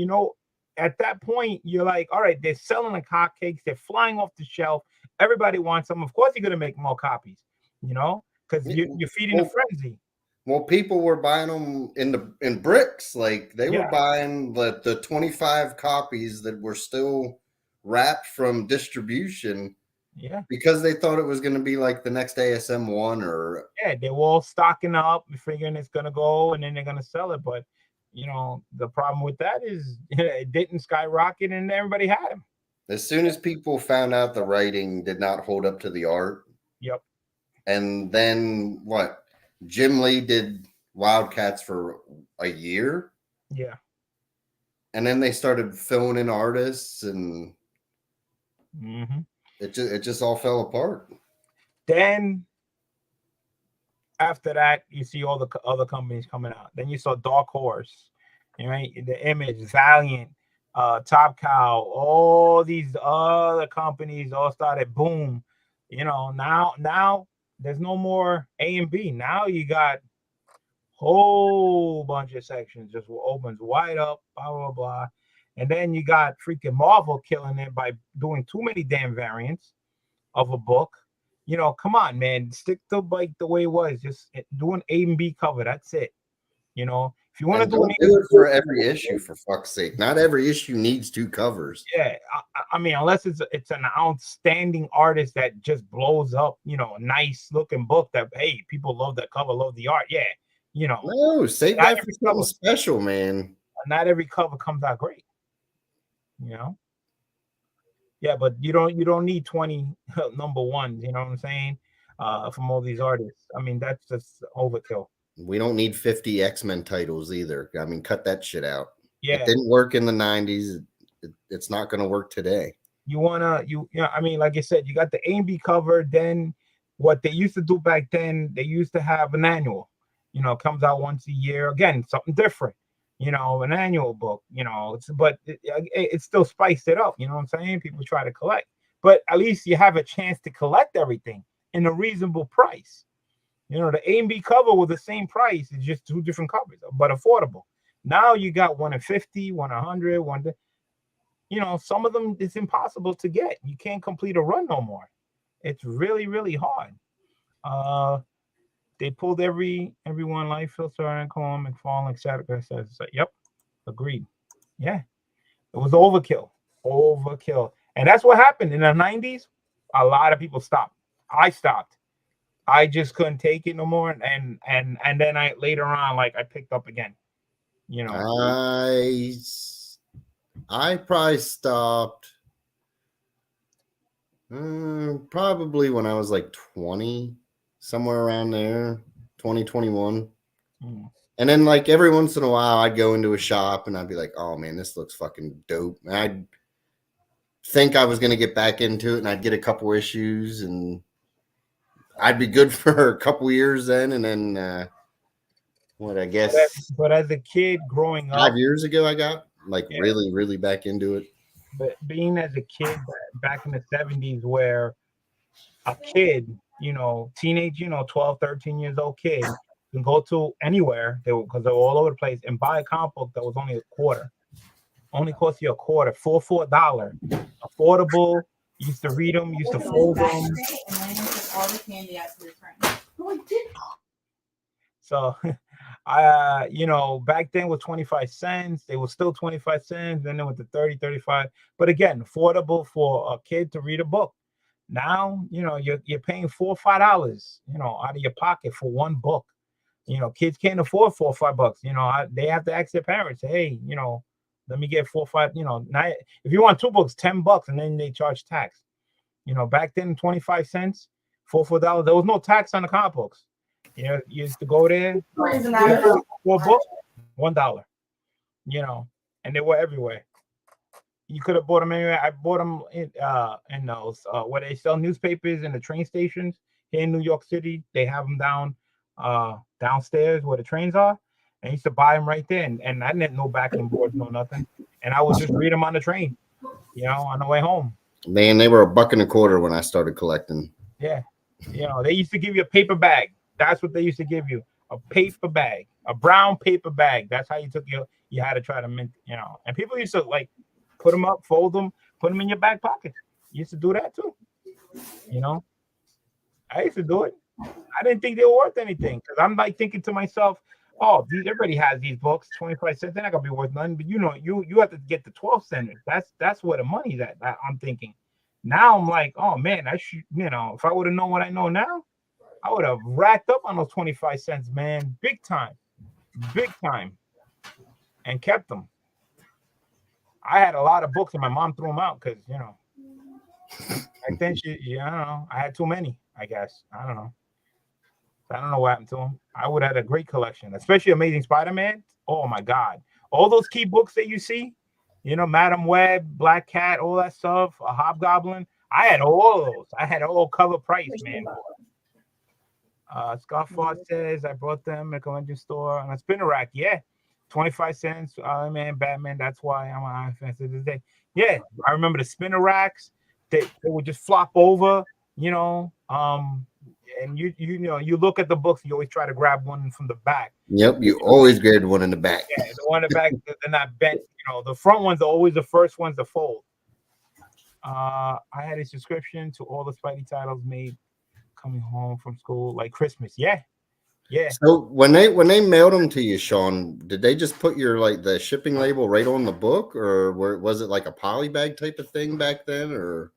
at that point you're like, all right, they're selling like hotcakes, they're flying off the shelf, everybody wants them. Of course you're gonna make more copies, because you're feeding a frenzy. Well, people were buying them in bricks. Like, they were buying the 25 copies that were still wrapped from distribution. Yeah, because they thought it was going to be like the next ASM1 or. Yeah, they were all stocking up, figuring it's going to go, and then they're going to sell it. But the problem with that is it didn't skyrocket, and everybody had them. As soon as people found out the writing did not hold up to the art. Yep. And then what? Jim Lee did Wildcats for a year. Yeah. And then they started filling in artists, and it just all fell apart. Then after that, you see all the other companies coming out. Then you saw Dark Horse, right? The Image, Valiant, Top Cow, all these other companies all started boom. Now there's no more A and B. Now you got whole bunch of sections just opens wide up, blah blah blah. And then you got freaking Marvel killing it by doing too many damn variants of a book. Come on, man, stick to like the way it was. Just do an A and B cover. That's it. If you want to do it for every issue, for fuck's sake. Not every issue needs 2 covers. Yeah, I mean, unless it's an outstanding artist that just blows up, a nice looking book that, hey, people love that cover, love the art. Yeah, No, save that for something special, man. Not every cover comes out great. Yeah, but you don't need 20 #1s. You know what I'm saying? From all these artists. I mean, that's just overkill. We don't need 50 X-Men titles either. I mean, cut that shit out. Yeah, it didn't work in the 90s. It's not going to work today. I mean, like I said, you got the A and B cover. Then what they used to do back then, they used to have an annual. Comes out once a year. Again, something different. An annual book. But it still spiced it up. You know what I'm saying? People try to collect, but at least you have a chance to collect everything in a reasonable price. The A and B cover with the same price is just 2 different covers, but affordable. Now you got one at 50, one at 100, one. Some of them it's impossible to get. You can't complete a run no more. It's really, really hard. They pulled everyone life filter and Colm and Fall, etc. Says, yep, agreed. Yeah, it was overkill, and that's what happened in the 90s. A lot of people stopped. I stopped. I just couldn't take it no more, and then I later on, like, I picked up again. I probably stopped probably when I was like 20, somewhere around there, 2021. And then, like, every once in a while, I'd go into a shop and I'd be like, oh man, this looks fucking dope. And I'd think I was going to get back into it, and I'd get a couple issues, and I'd be good for a couple years then. And then, I guess. But as a kid growing up, 5 years ago, I got really, really back into it. But being as a kid back in the 70s, where a kid, teenage, 12, 13 years old kid You can go to anywhere because they were all over the place and buy a comic book that was only a quarter. Only cost you a quarter for $4. Affordable. Used to read them. Used to fold them. And then took all the candy out to the train. Oh, I did. So, back then was 25 cents. They were still 25 cents. Then they went to 30, 35. But again, affordable for a kid to read a book. Now, you're paying $4 or $5, out of your pocket for one book. Kids can't afford $4 or $5. They have to ask their parents, hey, let me get 4 or 5. Now if you want 2 books, $10, and then they charge tax. Back then, 25 cents, $4 there was no tax on the comic books. You used to go there, 4 books, $1. And they were everywhere. You could have bought them anywhere. I bought them in those where they sell newspapers in the train stations here in New York City. They have them downstairs where the trains are. And I used to buy them right there. And I didn't know backing boards, no nothing. And I would just read them on the train, on the way home. Man, they were $1.25 when I started collecting. Yeah. They used to give you a paper bag. That's what they used to give you. A paper bag. A brown paper bag. That's how you had to try to mint, And people used to put them up, fold them, put them in your back pocket. You used to do that too. I used to do it. I didn't think they were worth anything because I'm thinking to myself, oh, everybody has these books, 25 cents. They're not gonna be worth nothing. But you have to get the 12 centers. That's where the money's at. I'm thinking. Now I'm like, oh man, I should, if I would have known what I know now, I would have racked up on those 25 cents, man, big time, and kept them. I had a lot of books and my mom threw them out because back then I don't know, I had too many. I guess I don't know what happened to them. I would have had a great collection, especially Amazing Spider-Man. Oh my God, all those key books that you see, Madam Web, Black Cat, all that stuff, a Hobgoblin. I had all of those. I had all CovrPrice, man. Scarford says I brought them at a convention store on a spinner rack. Yeah, 25 cents. Man, Batman. That's why I'm an fan to this day. Yeah, I remember the spinner racks. They would just flop over, and you look at the books. You always try to grab one from the back. Yep, you always grab one in the back. Yeah, the one in the back, they're not bent. The front ones are always the first ones to fold. I had a subscription to all the Spidey titles made coming home from school like Christmas. Yeah. So when they mailed them to you, Sean, did they just put your the shipping label right on the book, or was it like a poly bag type of thing back then? Or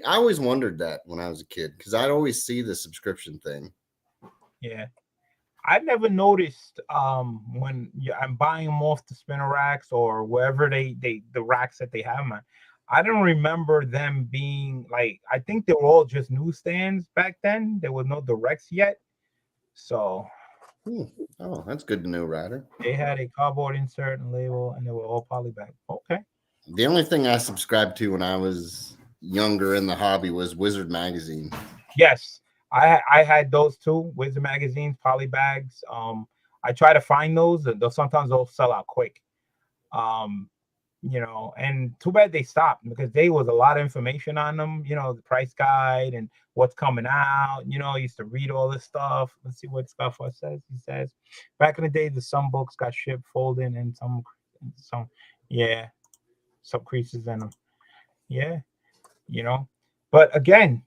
I always wondered that when I was a kid because I'd always see the subscription thing. Yeah, I never noticed when I'm buying them off the spinner racks or wherever the racks that they have them. I don't remember them being I think they were all just newsstands back then. There was no directs yet. So, oh, that's good to know, Ryder. They had a cardboard insert and label, and they were all polybag. Okay. The only thing I subscribed to when I was younger in the hobby was Wizard magazine. Yes, I had those too. Wizard magazines, polybags. I try to find those, and sometimes they'll sell out quick. And too bad they stopped because there was a lot of information on them, the price guide and what's coming out. I used to read all this stuff. Let's see what Scuffle says. He says, back in the day, some books got shipped folding and some creases in them. Yeah, But again,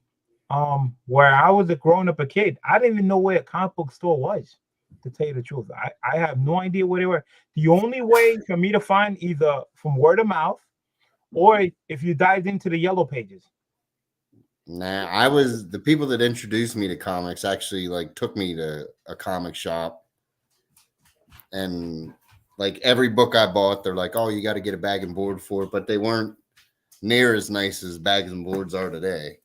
where I was growing up a kid, I didn't even know where a comic book store was. To tell you the truth, I have no idea where they were. The only way for me to find either from word of mouth or if you dived into the yellow pages. Nah, the people that introduced me to comics actually took me to a comic shop, and every book I bought, they're like, oh, you got to get a bag and board for it, but they weren't near as nice as bags and boards are today.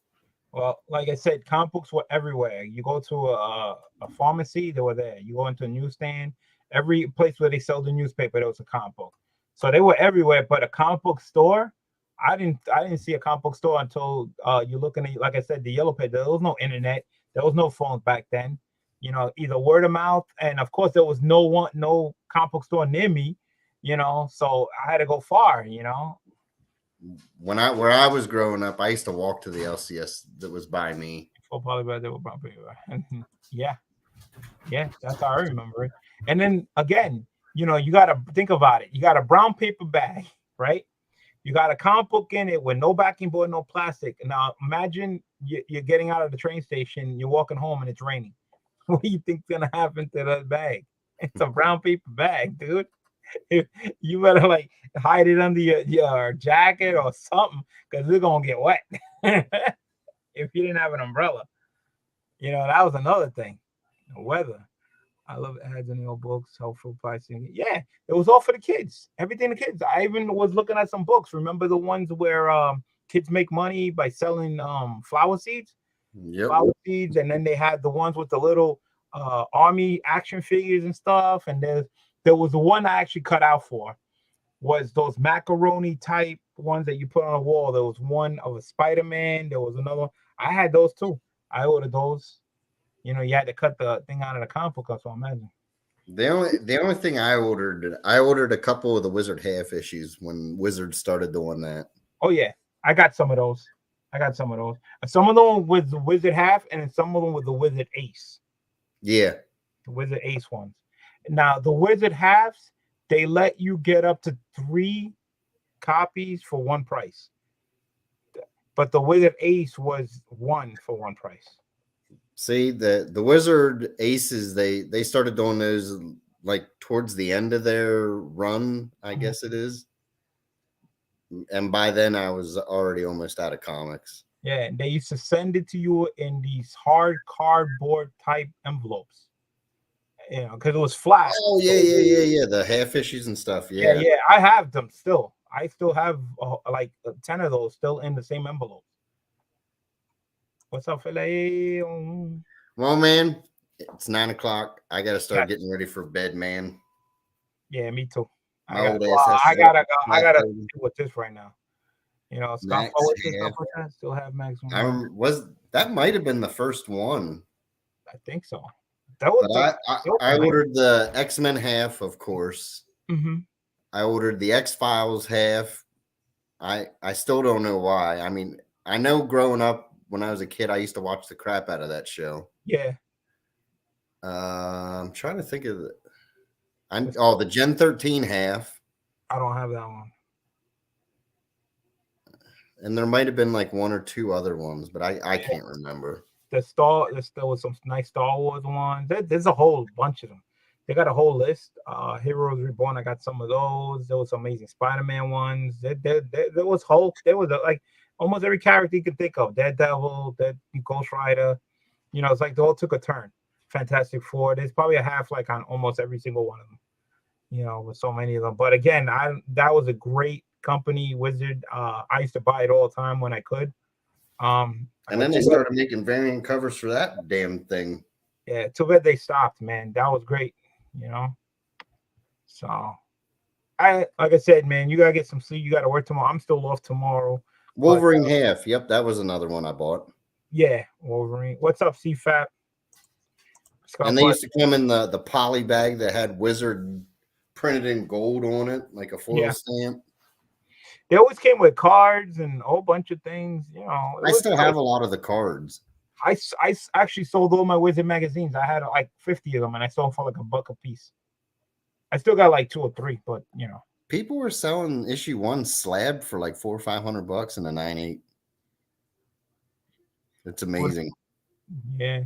Well, like I said, comic books were everywhere. You go to a pharmacy, they were there. You go into a newsstand, every place where they sell the newspaper, there was a comic book. So they were everywhere. But a comic book store, I didn't see a comic book store until you're looking at, like I said, the yellow page. There was no internet. There was no phones back then. Either word of mouth, and of course there was no comic book store near me. So I had to go far. Where I was growing up, I used to walk to the LCS that was by me. Yeah. Yeah, that's how I remember it. And then again, you know, you got to think about it. You got a brown paper bag, right? You got a comic book in it with no backing board, no plastic. Now imagine you're getting out of the train station, you're walking home, and it's raining. What do you think's gonna happen to that bag? It's a brown paper bag, dude. You better like hide it under your jacket or something because it's gonna get wet if you didn't have an umbrella. You know, that was another thing. The weather. I love ads in the old books, helpful pricing. Yeah, it was all for the kids. Everything the kids. I even was looking at some books. Remember the ones where kids make money by selling flower seeds? Yep. Flower seeds, and then they had the ones with the little army action figures and stuff. And there was the one I actually cut out for was those macaroni type ones that you put on a wall. There was one of a Spider-Man. There was another one. I had those too. I ordered those. You know, you had to cut the thing out of the comic book, so imagine. The only thing I ordered a couple of the Wizard half issues when Wizard started doing that. Oh yeah, I got some of those. Some of them with the Wizard half, and some of them with the Wizard Ace. Yeah, the Wizard Ace ones. Now the Wizard halves, they let you get up to 3 copies for one price, but the Wizard Ace was 1 for one price. See, the Wizard Aces, they started doing those like towards the end of their run, I guess it is. And by then I was already almost out of comics. Yeah, they used to send it to you in these hard cardboard type envelopes. You know, because it was flat. Oh yeah. The half issues and stuff. Yeah. I have them still. I still have like 10 of those still in the same envelope. What's up, Philly? Well, man, it's 9 o'clock. I gotta start getting ready for bed, man. Yeah, me too. I gotta deal with this right now. You know, still have Max. That might have been the first one. I think so. That was. I ordered the X-Men half, of course. Mm-hmm. I ordered the X-Files half. I still don't know why. I mean, I know growing up when I was a kid, I used to watch the crap out of that show. Yeah. I'm trying to think of it. The Gen 13 half. I don't have that one. And there might have been like 1 or 2 other ones, but I can't remember. There was some nice Star Wars ones. There's a whole bunch of them. They got a whole list. Heroes Reborn, I got some of those. There was some Amazing Spider-Man ones. There was Hulk. There was like almost every character you could think of. Daredevil, Ghost Rider. You know, it's like they all took a turn. Fantastic Four. There's probably a half like on almost every single one of them. You know, with so many of them. But again, that was a great company, Wizard. I used to buy it all the time when I could. And then they started making variant covers for that damn thing. Yeah, too bad they stopped, man. That was great, you know. So, like I said, man, you gotta get some sleep. You gotta work tomorrow. I'm still off tomorrow. Wolverine half. Yep, that was another one I bought. Yeah, Wolverine. What's up, CFAP? And they used to come in the poly bag that had Wizard printed in gold on it, like a foil stamp. They always came with cards and a whole bunch of things. You know, I still have a lot of the cards. I actually sold all my Wizard magazines. I had like 50 of them, and I sold for like $1 a piece. I still got like 2 or 3, but you know, people were selling issue 1 slab for like $400 or $500 in a 9.8. It's amazing. Yeah.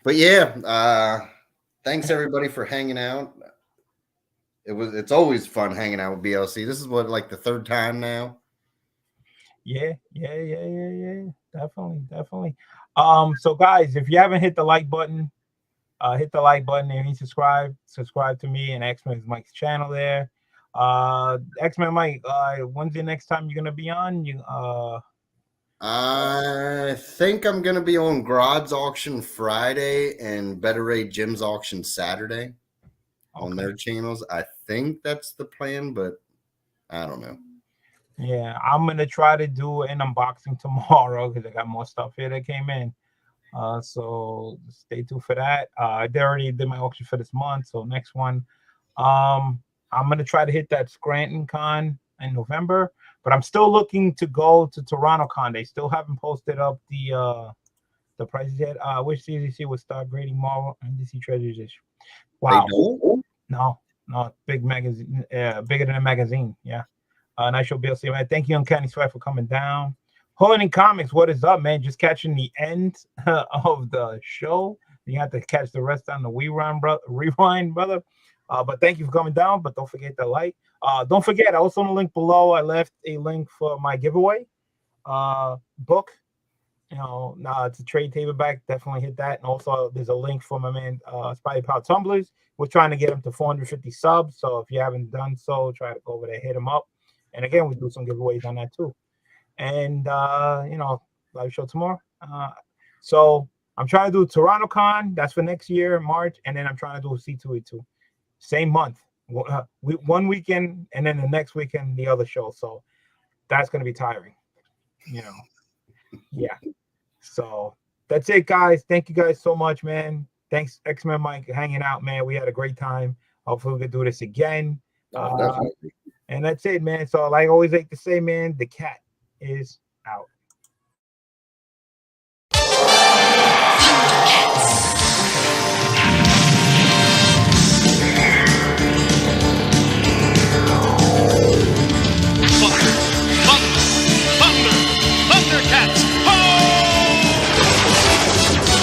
But yeah, thanks everybody for hanging out. It's always fun hanging out with BLC. This is what, like the 3rd time now. Yeah. Definitely. So guys, if you haven't hit the like button, hit the like button and subscribe to me and X-Men Mike's channel there. X-Men Mike, when's the next time you're gonna be on? I think I'm gonna be on Grod's auction Friday and Better Ray Jim's auction Saturday on their channels. I think that's the plan, but I don't know. Yeah, I'm gonna try to do an unboxing tomorrow because I got more stuff here that came in. So stay tuned for that. They already did my auction for this month, so next one. I'm gonna try to hit that Scranton Con in November, but I'm still looking to go to Toronto Con. They still haven't posted up the The price is yet. I wish CZC would start grading Marvel and DC Treasures issue. They Wow. don't? No, big magazine, bigger than a magazine. Yeah. Nice show, Bill. Man. Thank you, Uncanny X-Men, for coming down. Holding Comics, what is up, man? Just catching the end of the show. You have to catch the rest on the rewind, brother. But thank you for coming down. But don't forget to like. Don't forget, also in the link below, I left a link for my giveaway book. You know, it's a trade paperback. Definitely hit that. And also, there's a link for my man, Spidey Power Tumblers. We're trying to get him to 450 subs. So if you haven't done so, try to go over there, hit him up. And again, we do some giveaways on that too. And you know, live show tomorrow. So I'm trying to do Toronto Con. That's for next year, March. And then I'm trying to do C2E2. Same month. One weekend, and then the next weekend, the other show. So that's going to be tiring. You know. Yeah. So that's it, guys. Thank you guys so much, man. Thanks, X-Men Mike, hanging out, man. We had a great time. Hopefully we can do this again. Definitely. And that's it, man. So like I always like to say, man, the cat is out.